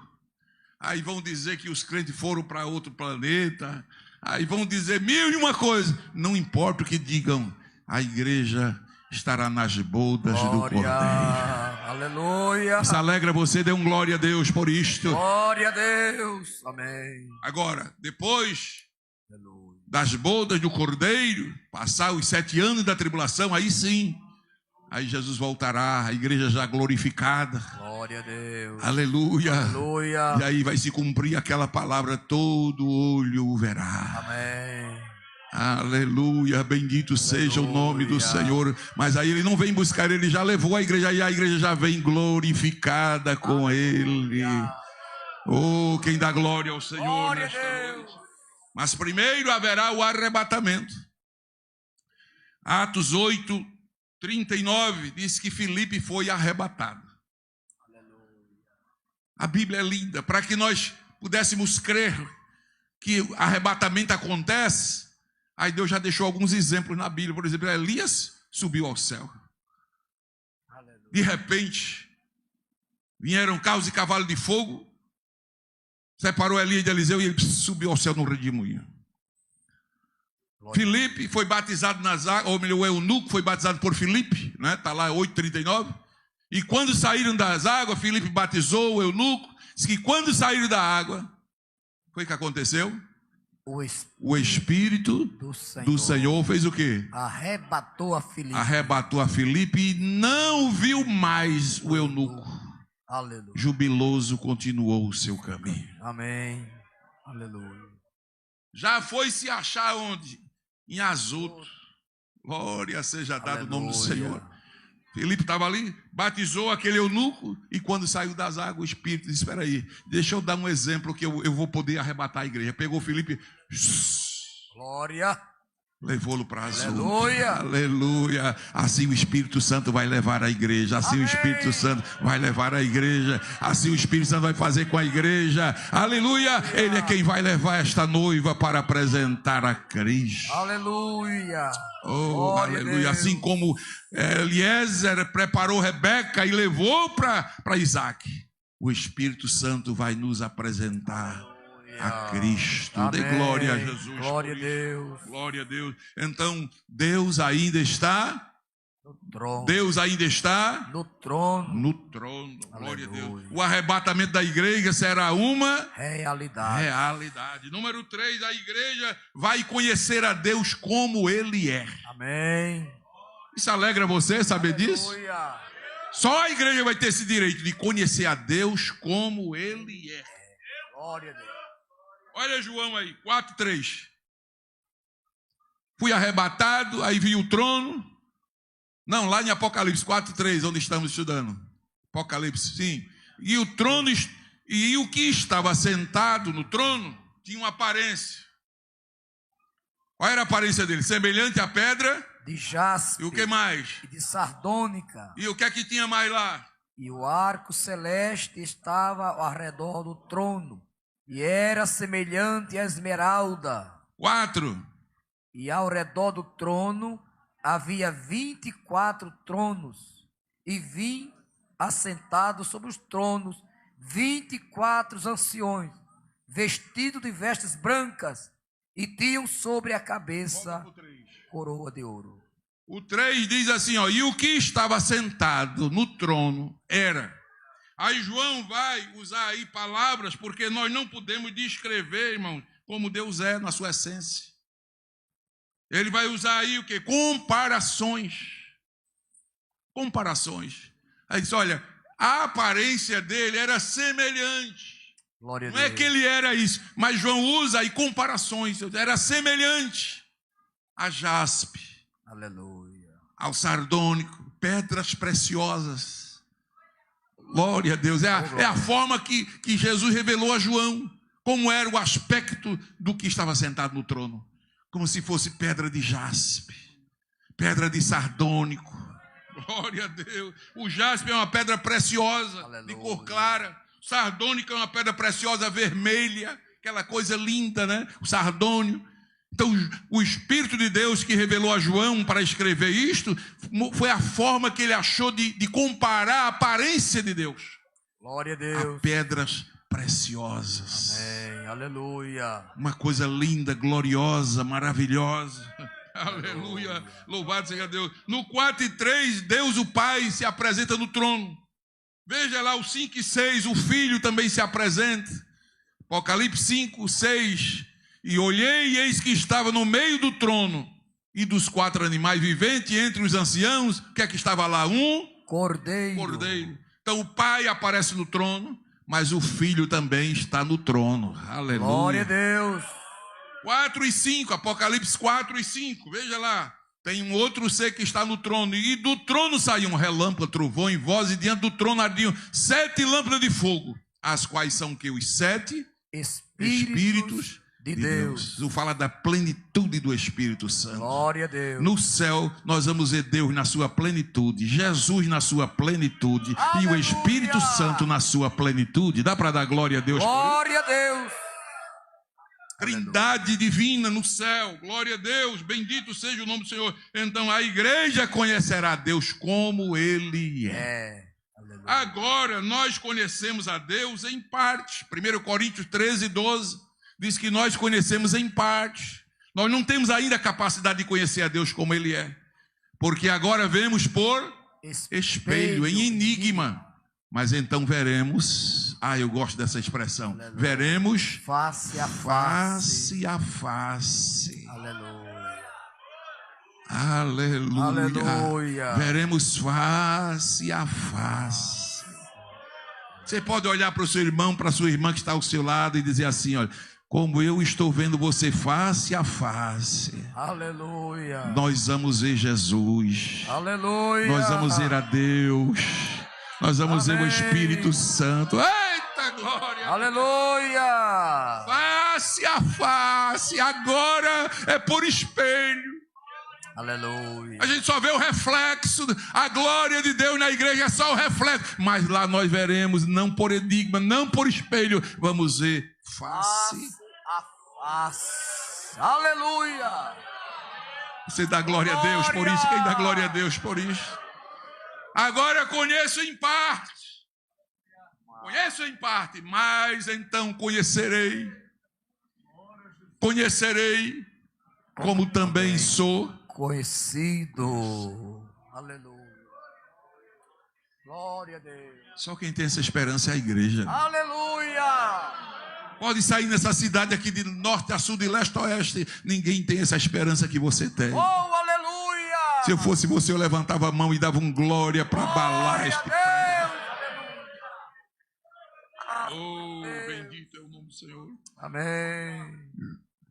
Aí vão dizer que os crentes foram para outro planeta. Aí vão dizer 1001 coisas. Não importa o que digam, a igreja estará nas bodas do Cordeiro. Aleluia. Se alegra você, dê um glória a Deus por isto. Glória a Deus. Amém. Agora, depois das bodas do Cordeiro, passar os 7 anos da tribulação, aí sim, aí Jesus voltará, a igreja já glorificada. Glória a Deus. Aleluia. Aleluia. E aí vai se cumprir aquela palavra, todo olho o verá. Amém. Aleluia, bendito seja o nome do Senhor. Mas aí ele não vem buscar, ele já levou a igreja, e a igreja já vem glorificada com ele. Oh, quem dá glória ao Senhor Glória nesta a Deus. noite. Mas primeiro haverá o arrebatamento. Atos 8, 39 diz que Filipe foi arrebatado. A Bíblia é linda, para que nós pudéssemos crer que o arrebatamento acontece. Aí Deus já deixou alguns exemplos na Bíblia. Por exemplo, Elias subiu ao céu. De repente, vieram carros e cavalos de fogo, separou Elias de Eliseu e ele subiu ao céu no redemoinho. Filipe foi batizado nas águas, ou melhor, o eunuco foi batizado por Filipe, né? Está lá 8,39. E quando saíram das águas, Filipe batizou o eunuco. Diz que quando saíram da água, foi o que aconteceu? O Espírito do Senhor fez o quê? Arrebatou a Filipe. Arrebatou a Filipe e não viu mais o eunuco. Aleluia. Jubiloso continuou o seu caminho. Amém. Aleluia. Já foi se achar onde? Em Azoto. Glória seja dado o nome do Senhor. Filipe estava ali, batizou aquele eunuco, e quando saiu das águas, o Espírito disse, espera aí, deixa eu dar um exemplo que eu vou poder arrebatar a igreja. Pegou Filipe, glória, levou-lo para Azoto. Aleluia. Aleluia. Assim o Espírito Santo vai levar a igreja. Assim Amém. O Espírito Santo vai levar a igreja. Assim o Espírito Santo vai fazer com a igreja. Aleluia. Ele é quem vai levar esta noiva para apresentar a Cristo. Aleluia. Oh, glória aleluia. Assim como Eliezer preparou Rebeca e levou para Isaac, o Espírito Santo vai nos apresentar a Cristo. Amém. Dê glória a Jesus. Glória a Deus. Glória a Deus. Então, Deus ainda está no trono. Deus ainda está no trono. No trono. Glória Aleluia. a Deus. O arrebatamento da igreja será uma realidade. Número 3, a igreja vai conhecer a Deus como Ele é. Amém. Isso alegra você saber disso? Aleluia. Só a igreja vai ter esse direito de conhecer a Deus como Ele é. Glória a Deus. Olha João aí, 4:3. Fui arrebatado, aí vi o trono. Não, lá em Apocalipse 4:3, onde estamos estudando. Apocalipse, sim. E o trono, e o que estava sentado no trono, tinha uma aparência. Qual era a aparência dele? Semelhante à pedra de jaspe. E o que mais? E de sardônica. E o que é que tinha mais lá? E o arco celeste estava ao redor do trono. E era semelhante à esmeralda. 4. E ao redor do trono havia 24 tronos, e vi assentados sobre os tronos 24 anciões, vestidos de vestes brancas, e tinham sobre a cabeça coroa de ouro. O 3 diz assim, ó, e o que estava sentado no trono era... Aí João vai usar aí palavras, porque nós não podemos descrever, irmão, como Deus é na sua essência. Ele vai usar aí o quê? Comparações. Comparações. Aí diz, olha, a aparência dele era semelhante. Glória a Não Deus. é que ele era isso, mas João usa aí comparações. Era semelhante a jaspe. Aleluia. Ao sardônico, pedras preciosas. Glória a Deus. É a forma que Jesus revelou a João como era o aspecto do que estava sentado no trono. Como se fosse pedra de jaspe, pedra de sardônico. Glória a Deus. O jaspe é uma pedra preciosa, aleluia, de cor clara. O sardônico é uma pedra preciosa vermelha, aquela coisa linda, né? O sardônio. Então, o Espírito de Deus que revelou a João para escrever isto, foi a forma que ele achou de comparar a aparência de Deus. Glória a Deus. A pedras preciosas. Amém. Aleluia. Uma coisa linda, gloriosa, maravilhosa. Aleluia. Louvado seja Deus. No 4 e 3, Deus o Pai se apresenta no trono. Veja lá o 5 e 6, o Filho também se apresenta. Apocalipse 5, 6... E olhei e eis que estava no meio do trono e dos 4 animais viventes, entre os anciãos, o que é que estava lá? Um cordeiro. Então o Pai aparece no trono, mas o Filho também está no trono. Aleluia. Glória a Deus. 4 e 5, Apocalipse 4 e 5, veja lá. Tem um outro ser que está no trono, e do trono saiu um relâmpago, trovão e voz, e diante do trono ardiam 7 lâmpadas de fogo, as quais são que os 7 Espíritos de Deus. O fala da plenitude do Espírito Santo. Glória a Deus. No céu nós vamos ver Deus na sua plenitude, Jesus na sua plenitude, aleluia, e o Espírito Santo na sua plenitude. Dá para dar glória a Deus? Glória a Deus. Trindade divina no céu. Glória a Deus. Bendito seja o nome do Senhor. Então a igreja conhecerá Deus como Ele é. Agora nós conhecemos a Deus em parte. 1 Coríntios 13, 12 diz que nós conhecemos em parte. Nós não temos ainda a capacidade de conhecer a Deus como Ele é. Porque agora vemos por espelho, em enigma. Mas então veremos... eu gosto dessa expressão. Aleluia. Veremos face a face. Face a face. Aleluia. Aleluia. Aleluia. Veremos face a face. Você pode olhar para o seu irmão, para a sua irmã que está ao seu lado e dizer assim, olha, como eu estou vendo você face a face. Aleluia. Nós vamos ver Jesus. Aleluia. Nós vamos ver a Deus. Nós vamos Amém. ver o Espírito Santo. Eita glória. Aleluia. Face a face. Agora é por espelho. Aleluia. A gente só vê o reflexo. A glória de Deus na igreja é só o reflexo. Mas lá nós veremos, não por enigma, não por espelho. Vamos ver face a face. Aleluia. Você dá glória a Deus por isso. Quem dá glória a Deus por isso? Agora eu conheço em parte. Conheço em parte, mas então conhecerei. Conhecerei como também sou conhecido. Aleluia. Glória a Deus. Só quem tem essa esperança é a igreja. Aleluia. Pode sair nessa cidade aqui de norte a sul, de leste a oeste. Ninguém tem essa esperança que você tem. Oh, aleluia. Se eu fosse você, eu levantava a mão e dava um glória para abalar este prédio. Oh, bendito é o nome do Senhor. Amém.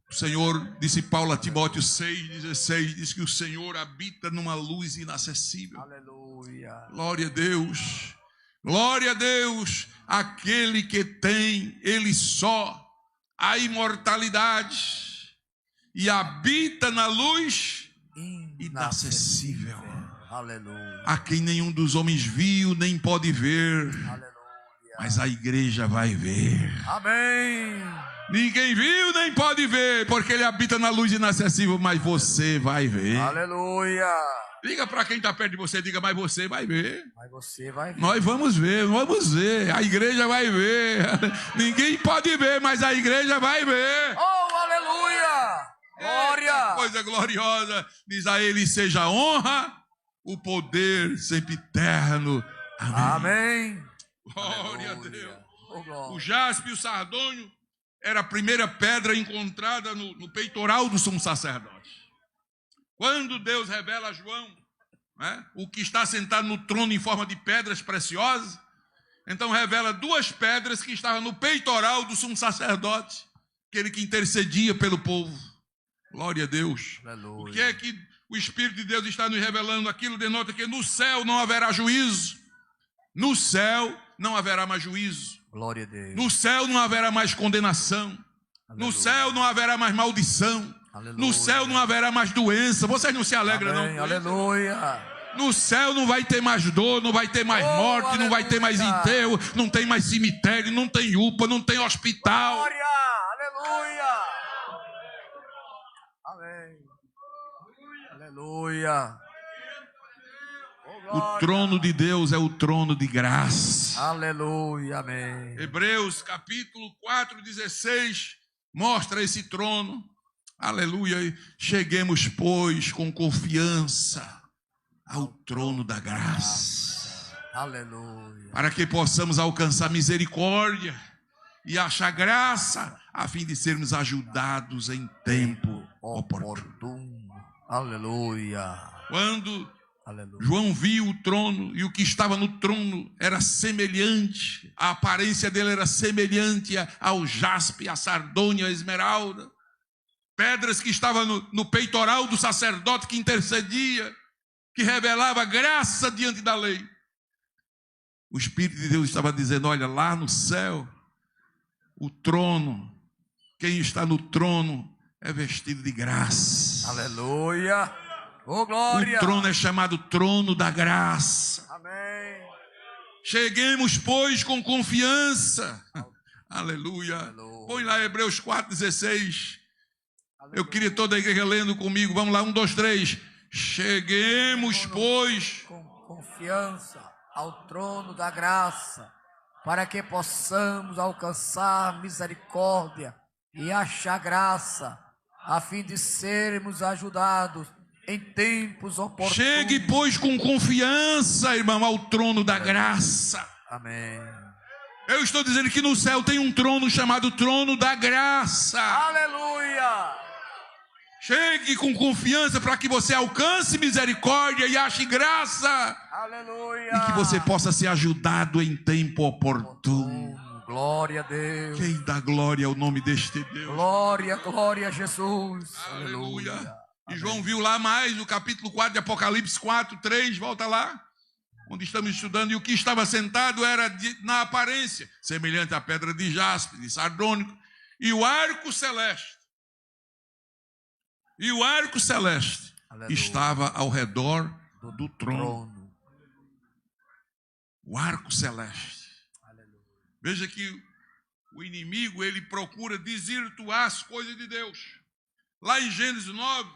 O Senhor, disse Paulo a Timóteo 6,16, diz que o Senhor habita numa luz inacessível. Aleluia. Glória a Deus. Glória a Deus. Aquele que tem, ele só, a imortalidade e habita na luz inacessível. Aleluia. A quem nenhum dos homens viu, nem pode ver. Aleluia. Mas a igreja vai ver. Amém. Ninguém viu nem pode ver, porque ele habita na luz inacessível, mas você vai ver. Aleluia. Diga para quem está perto de você, diga, mas você vai ver. Mas você vai ver. Nós vamos ver, vamos ver. A igreja vai ver. Ninguém pode ver, mas a igreja vai ver. Oh, aleluia. Glória. Eita, coisa gloriosa. Diz a ele, seja a honra, o poder sempre eterno. Amém. Amém. Glória a Deus. Oh, glória. O jaspe e o sardônio era a primeira pedra encontrada no peitoral do sumo sacerdote. Quando Deus revela a João, né, o que está sentado no trono em forma de pedras preciosas, então revela duas pedras que estavam no peitoral do sumo sacerdote, aquele que intercedia pelo povo. Glória a Deus. Aleluia. O que é que o Espírito de Deus está nos revelando? Aquilo denota que no céu não haverá juízo. No céu não haverá mais juízo. Glória a Deus. No céu não haverá mais condenação. Aleluia. No céu não haverá mais maldição. Aleluia. No céu não haverá mais doença. Vocês não se alegram, Amém. não? Aleluia. No céu não vai ter mais dor, não vai ter mais morte, aleluia. não vai ter mais enterro, não tem mais cemitério, não tem UPA, não tem hospital. Glória. Aleluia. Amém. Aleluia. Oh, O trono de Deus é o trono de graça. Aleluia. Amém. Hebreus capítulo 4:16 mostra esse trono. Aleluia. Cheguemos, pois, com confiança ao trono da graça. Aleluia. Para que possamos alcançar misericórdia e achar graça, a fim de sermos ajudados em tempo oportuno. Aleluia. Quando Aleluia. João viu o trono, e o que estava no trono era semelhante, a aparência dele era semelhante ao jaspe, à sardônia, à esmeralda, pedras que estavam no peitoral do sacerdote que intercedia, que revelava graça diante da lei. O Espírito de Deus estava dizendo, olha, lá no céu, o trono, quem está no trono é vestido de graça. Aleluia. Oh, glória. O trono é chamado trono da graça. Amém. Cheguemos, pois, com confiança. Aleluia. Aleluia. Põe lá Hebreus 4:16. Eu queria toda a igreja lendo comigo. Vamos lá, 1, 2, 3. Cheguemos, pois, com confiança ao trono da graça, para que possamos alcançar misericórdia e achar graça, a fim de sermos ajudados em tempos oportunos. chegue, pois, com confiança, irmão, ao trono da graça. Amém. Eu estou dizendo que no céu tem um trono chamado trono da graça. Aleluia. Chegue com confiança para que você alcance misericórdia e ache graça. Aleluia. E que você possa ser ajudado em tempo oportuno. Glória a Deus. Quem dá glória ao nome deste Deus? Glória, glória a Jesus. Aleluia. E João viu lá mais o capítulo 4 de Apocalipse 4:3, volta lá, onde estamos estudando, e o que estava sentado era na aparência, semelhante à pedra de jaspe, de sardônico, e o arco celeste. E o arco celeste Aleluia. estava ao redor do trono. O arco celeste. Aleluia. Veja que o inimigo, ele procura desvirtuar as coisas de Deus. Lá em Gênesis 9,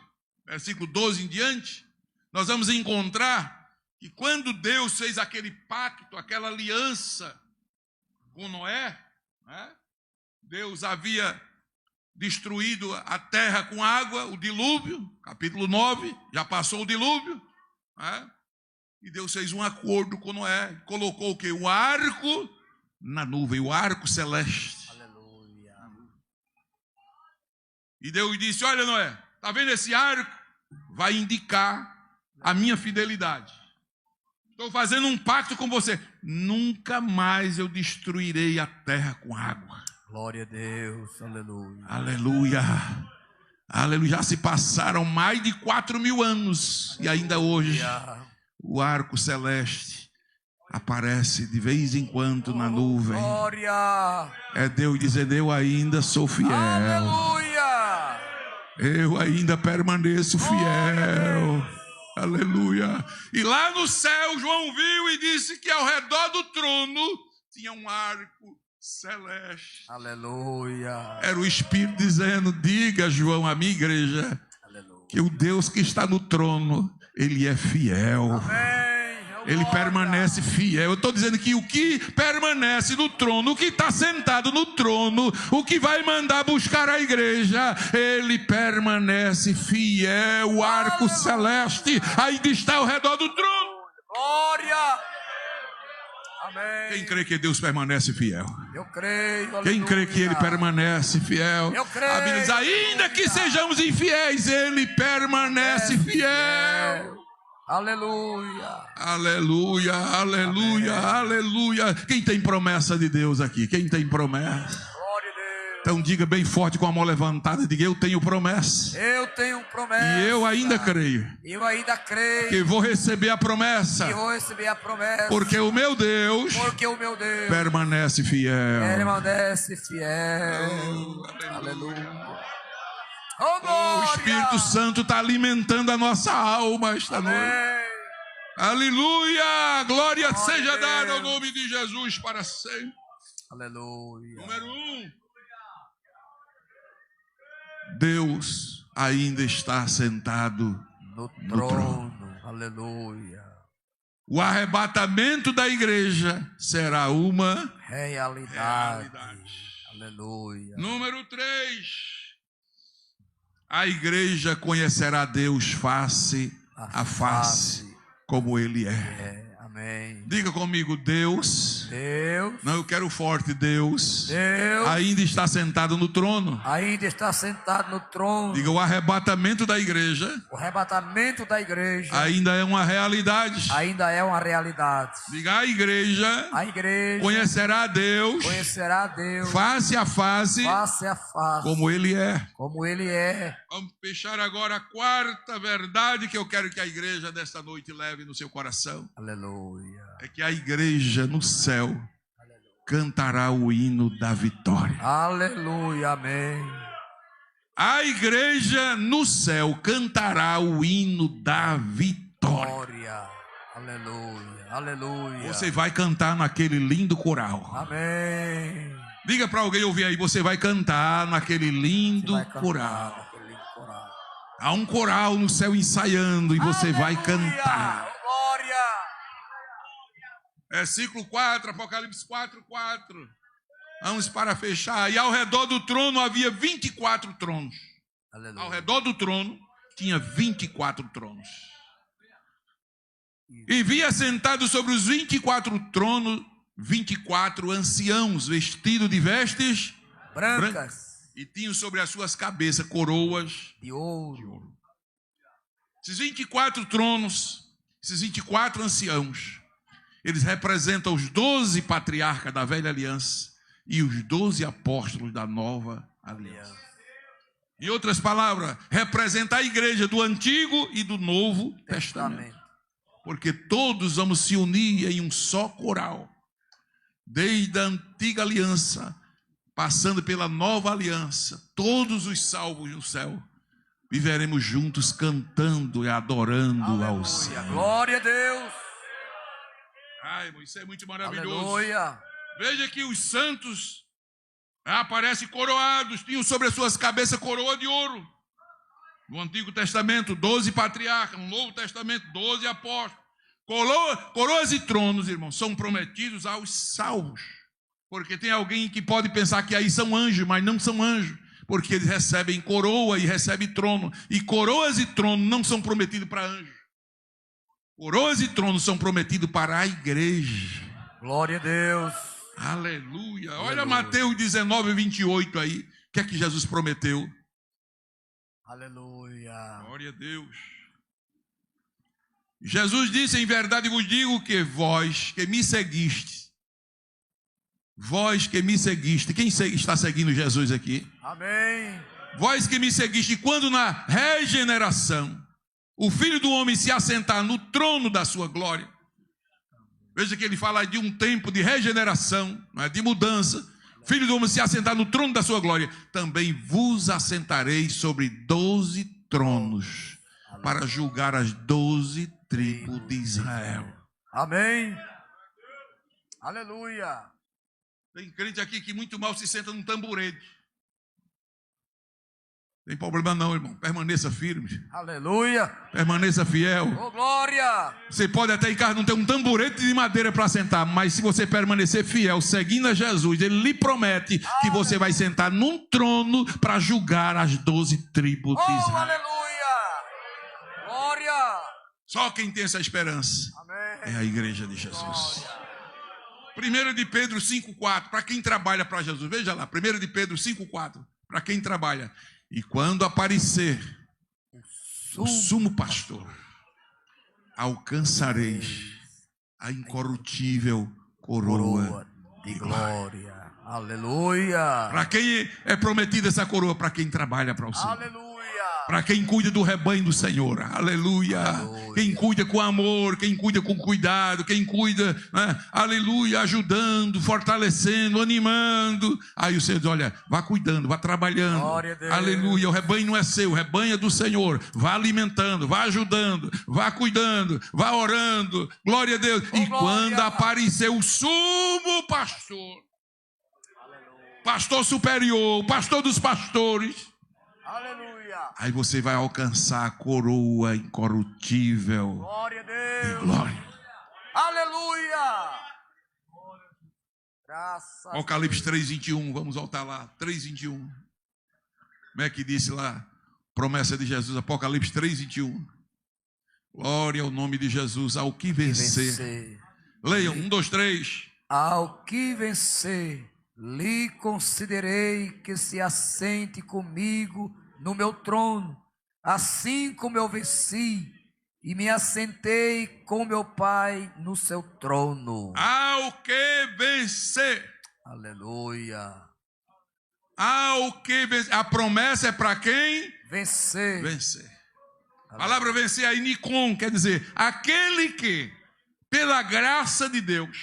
versículo 12 em diante, nós vamos encontrar que quando Deus fez aquele pacto, aquela aliança com Noé, né? Deus havia destruído a terra com água, o dilúvio, capítulo 9, já passou o dilúvio, né? E Deus fez um acordo com Noé, colocou o quê? O arco na nuvem, o arco celeste. Aleluia. E Deus disse, olha Noé, está vendo esse arco? Vai indicar a minha fidelidade. Estou fazendo um pacto com você. Nunca mais eu destruirei a terra com água. Glória a Deus. Aleluia. Aleluia. Aleluia. Já se passaram mais de 4.000 anos. E ainda hoje o arco celeste aparece de vez em quando na nuvem. Glória. É Deus dizendo, eu ainda sou fiel. Aleluia. Eu ainda permaneço fiel. Aleluia. E lá no céu, João viu e disse que ao redor do trono tinha um arco celeste. Aleluia. Era o Espírito dizendo: diga, João, à minha igreja, Aleluia. que o Deus que está no trono, Ele é fiel. Amém. Ele permanece fiel. Eu estou dizendo que o que permanece no trono, o que está sentado no trono, o que vai mandar buscar a igreja, ele permanece fiel. O arco celeste ainda está ao redor do trono. Glória. Amém. Quem crê que Deus permanece fiel? Eu creio. Quem Aleluia. crê que Ele permanece fiel? Eu creio. A Bíblia diz: ainda que sejamos infiéis, Ele permanece fiel. Aleluia. Aleluia, aleluia, Amém. aleluia. Quem tem promessa de Deus aqui? Quem tem promessa? Glória a Deus. Então diga bem forte com a mão levantada, diga: eu tenho promessa. Eu tenho promessa. E eu ainda creio Eu ainda creio. que vou receber a promessa. Que vou receber a promessa. Porque o meu Deus Porque o meu Deus permanece fiel. permanece fiel. Aleluia. Oh, O glória. Espírito Santo está alimentando a nossa alma esta noite. Amém. Aleluia! Glória seja a dada ao Deus. nome de Jesus para sempre. Aleluia. Número 1. Deus ainda está sentado No no trono. Aleluia. O arrebatamento da igreja será uma Realidade. realidade. Aleluia. Número 3. A igreja conhecerá Deus face a face, como Ele é. Amém. Diga comigo: Deus. Deus. Não, eu quero forte. Deus Deus ainda está sentado no trono. ainda está sentado no trono. Diga: o arrebatamento da igreja O arrebatamento da igreja ainda é uma realidade. ainda é uma realidade. Diga: a igreja A igreja conhecerá a Deus conhecerá a Deus face a face, face a face, como Ele é. como Ele é. Vamos fechar agora a quarta verdade que eu quero que a igreja desta noite leve no seu coração. Aleluia. É que a igreja no céu cantará o hino da vitória. Aleluia. Amém. A igreja no céu cantará o hino da vitória. Glória. Aleluia. Aleluia. Você vai cantar naquele lindo coral. Amém. Diga para alguém ouvir aí: você vai cantar naquele lindo Vai cantar coral. naquele lindo coral. Há um coral no céu ensaiando e você vai Aleluia. cantar. Glória. Versículo 4, Apocalipse 4:4. Vamos para fechar. E ao redor do trono havia 24 tronos. Aleluia. Ao redor do trono tinha 24 tronos. E via sentados sobre os 24 tronos 24 anciãos vestidos de vestes Brancas e tinham sobre as suas cabeças coroas de de ouro. ouro. Esses 24 tronos, esses 24 anciãos, eles representam os 12 patriarcas da velha aliança e os 12 apóstolos da nova aliança. Em outras palavras, representa a igreja do Antigo e do Novo Testamento. Porque todos vamos se unir em um só coral. Desde a antiga aliança, passando pela nova aliança, todos os salvos no céu, viveremos juntos cantando e adorando ao Senhor. Glória a Deus. Ai, irmão, isso é muito maravilhoso. Aleluia. Veja que os santos aparecem coroados, tinham sobre as suas cabeças coroa de ouro. No Antigo Testamento, 12 patriarcas. No Novo Testamento, 12 apóstolos. Coroas e tronos, irmãos, são prometidos aos salvos. Porque tem alguém que pode pensar que aí são anjos, mas não são anjos. Porque eles recebem coroa e recebem trono. E coroas e tronos não são prometidos para anjos. Coroas e tronos são prometidos para a igreja. Glória a Deus. Aleluia. Olha Aleluia. Mateus 19:28 aí. O que é que Jesus prometeu? Aleluia. Glória a Deus. Jesus disse: em verdade vos digo que vós que me seguiste, quem está seguindo Jesus aqui? Amém. Vós que me seguiste, quando na regeneração o Filho do Homem se assentar no trono da sua glória. Veja que ele fala de um tempo de regeneração, não é? De mudança. Filho do Homem se assentar no trono da sua glória. Também vos assentareis sobre 12 tronos para julgar as 12 tribos de Israel. Amém. Aleluia. Tem crente aqui que muito mal se senta num tamborete. Tem problema não, irmão. Permaneça firme. Aleluia. Permaneça fiel. Oh, glória. Você pode até em casa não ter um tamborete de madeira para sentar, mas se você permanecer fiel, seguindo a Jesus, Ele lhe promete que você vai sentar num trono para julgar as 12 tribos de Israel. Aleluia. Glória. Só quem tem essa esperança é a igreja de Jesus. 1 de Pedro 5,4, para quem trabalha para Jesus. Veja lá, 1 de Pedro 5,4, para quem trabalha. E quando aparecer o sumo pastor, alcançareis a incorruptível coroa de glória. Aleluia. Para quem é prometida essa coroa? Para quem trabalha para o Senhor. Aleluia. Para quem cuida do rebanho do Senhor. Aleluia. Quem cuida com amor, quem cuida com cuidado, quem cuida, né? Aleluia, ajudando, fortalecendo, animando. Aí o Senhor diz, olha, vá cuidando, vá trabalhando. Aleluia, o rebanho não é seu, o rebanho é do Senhor. Vá alimentando, vá ajudando, vá cuidando, vá orando. Glória a Deus. E quando aparecer o sumo pastor, pastor superior, pastor dos pastores, aleluia. Aí você vai alcançar a coroa incorruptível. Glória a Deus. De glória. Aleluia. Graças Apocalipse 3:21, vamos voltar lá. 3:21. Como é que disse lá? Promessa de Jesus, Apocalipse 3:21. Glória ao nome de Jesus, ao que vencer. Leiam, 1, 2, 3. Ao que vencer, lhe considerei que se assente comigo no meu trono, assim como eu venci e me assentei com meu Pai no seu trono. Ao que vencer. Aleluia. Ao que vencer. A promessa é para quem? Vencer. Vencer. A palavra vencer aí, Nikon, quer dizer, aquele que, pela graça de Deus,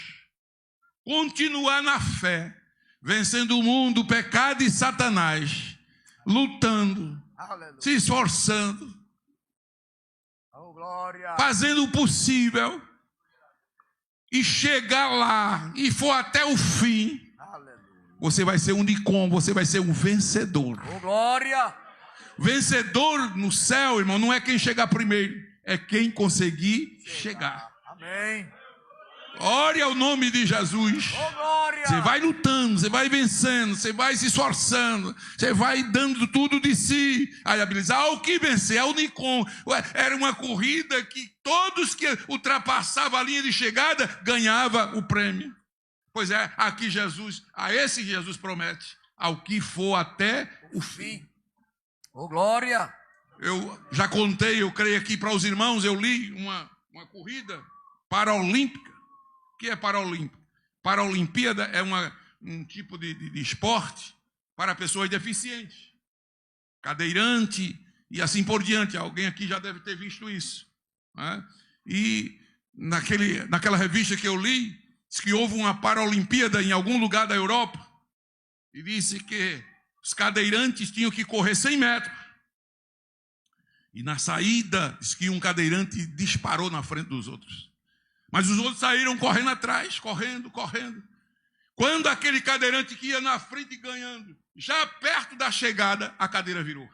continuar na fé, vencendo o mundo, o pecado e Satanás, lutando, aleluia, se esforçando, oh, glória, fazendo o possível e chegar lá e for até o fim, aleluia, você vai ser um Nikon, você vai ser um vencedor. Oh, glória. Vencedor no céu, irmão, não é quem chegar primeiro, é quem conseguir chegar. Amém. Glória ao nome de Jesus. Oh, glória. Você vai lutando, você vai vencendo, você vai se esforçando, você vai dando tudo de si. Aí a Bíblia diz, ao que vencer, ao Nikon. Era uma corrida que todos que ultrapassavam a linha de chegada ganhavam o prêmio. Pois é, aqui Jesus, a esse Jesus promete, ao que for até o fim. Oh, glória. Eu já contei, eu creio aqui para os irmãos, eu li uma corrida paraolímpica. O que é paraolímpica? Paraolimpíada é um tipo de esporte para pessoas deficientes, cadeirante e assim por diante. Alguém aqui já deve ter visto isso, né? E naquela revista que eu li, diz que houve uma Paraolimpíada em algum lugar da Europa e disse que os cadeirantes tinham que correr 100 metros. E na saída, diz que um cadeirante disparou na frente dos outros. Mas os outros saíram correndo atrás, correndo. Quando aquele cadeirante que ia na frente ganhando, já perto da chegada, a cadeira virou.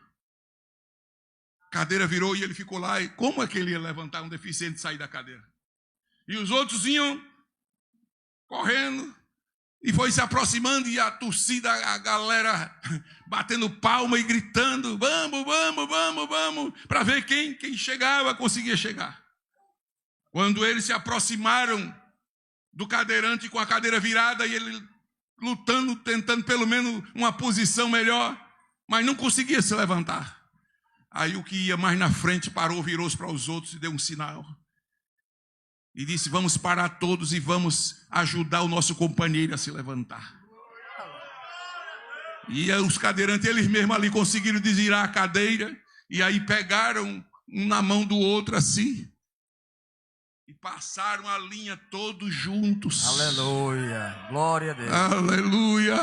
A cadeira virou e ele ficou lá. E como é que ele ia levantar um deficiente e sair da cadeira? E os outros iam correndo. E foi se aproximando e a torcida, a galera batendo palma e gritando, vamos, para ver quem chegava, conseguia chegar. Quando eles se aproximaram do cadeirante com a cadeira virada e ele lutando, tentando pelo menos uma posição melhor, mas não conseguia se levantar. Aí o que ia mais na frente parou, virou-se para os outros e deu um sinal. E disse, vamos parar todos e vamos ajudar o nosso companheiro a se levantar. E os cadeirantes, eles mesmos ali conseguiram desvirar a cadeira. E aí pegaram um na mão do outro assim. E passaram a linha todos juntos. Aleluia, glória a Deus. Aleluia.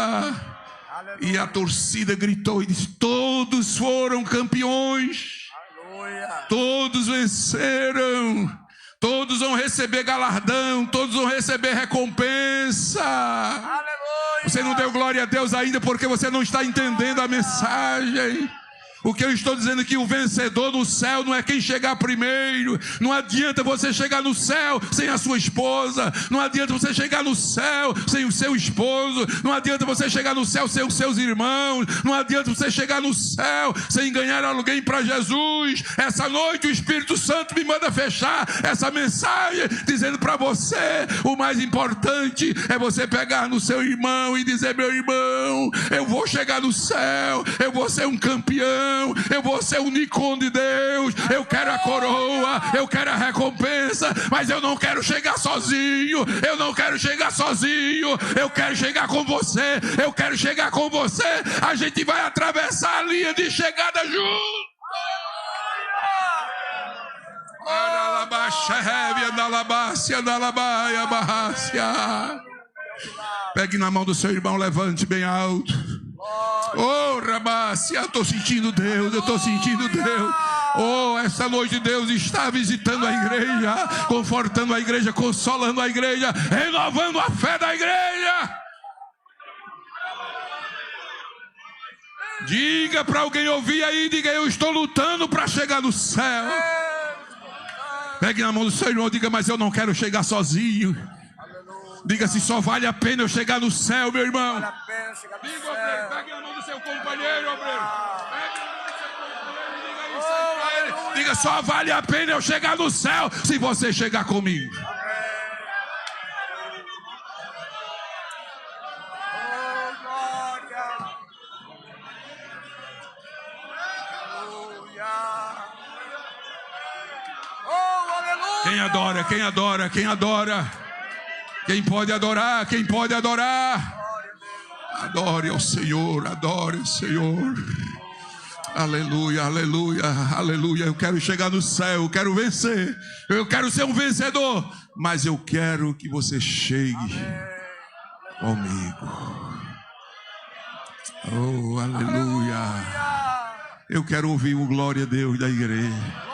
Aleluia. E a torcida gritou e disse, todos foram campeões. Aleluia. Todos venceram. Todos vão receber galardão, todos vão receber recompensa. Aleluia. Você não deu glória a Deus ainda porque você não está entendendo a mensagem. O que eu estou dizendo é que o vencedor no céu não é quem chegar primeiro. Não adianta você chegar no céu sem a sua esposa. Não adianta você chegar no céu sem o seu esposo. Não adianta você chegar no céu sem os seus irmãos. Não adianta você chegar no céu sem ganhar alguém para Jesus. Essa noite o Espírito Santo me manda fechar essa mensagem dizendo para você: o mais importante é você pegar no seu irmão e dizer: meu irmão, eu vou chegar no céu, eu vou ser um campeão, eu vou ser o Nicon de Deus, eu quero a coroa, eu quero a recompensa, mas eu não quero chegar sozinho, eu não quero chegar sozinho, eu quero chegar com você, eu quero chegar com você, a gente vai atravessar a linha de chegada junto. Pegue na mão do seu irmão, levante bem alto. Oh, Rabácia, eu estou sentindo Deus, eu estou sentindo Deus. Oh, essa noite Deus está visitando a igreja, confortando a igreja, consolando a igreja, renovando a fé da igreja. Diga para alguém ouvir aí, diga: eu estou lutando para chegar no céu. Pegue na mão do seu irmão, diga: mas eu não quero chegar sozinho. Diga se só vale a pena eu chegar no céu, meu irmão. Vale a pena chegar no céu. Obreiro, pegue na mão do seu companheiro, obreiro. Pegue na mão do seu companheiro e diga isso aí pra ele. Diga: só vale a pena eu chegar no céu se você chegar comigo. Quem adora, quem adora, quem adora? Quem pode adorar? Quem pode adorar? Adore ao Senhor, adore ao Senhor. Aleluia, aleluia, aleluia. Eu quero chegar no céu, eu quero vencer. Eu quero ser um vencedor. Mas eu quero que você chegue comigo. Oh, aleluia. Eu quero ouvir o glória a Deus da igreja.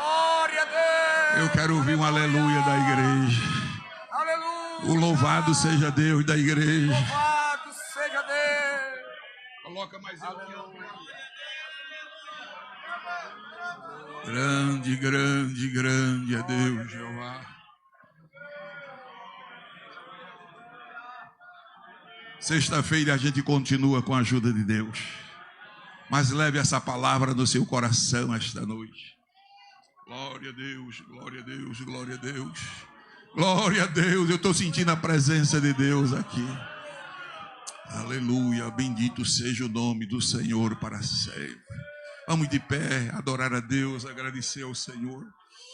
Eu quero ouvir um aleluia da igreja. O louvado seja Deus da igreja. Louvado seja Deus. Coloca mais eu aqui. Grande, grande, grande é Deus, Jeová. Sexta-feira a gente continua com a ajuda de Deus. Mas leve essa palavra no seu coração esta noite. Glória a Deus, glória a Deus, glória a Deus. Glória a Deus, eu estou sentindo a presença de Deus aqui. Aleluia, bendito seja o nome do Senhor para sempre. Vamos de pé, adorar a Deus, agradecer ao Senhor.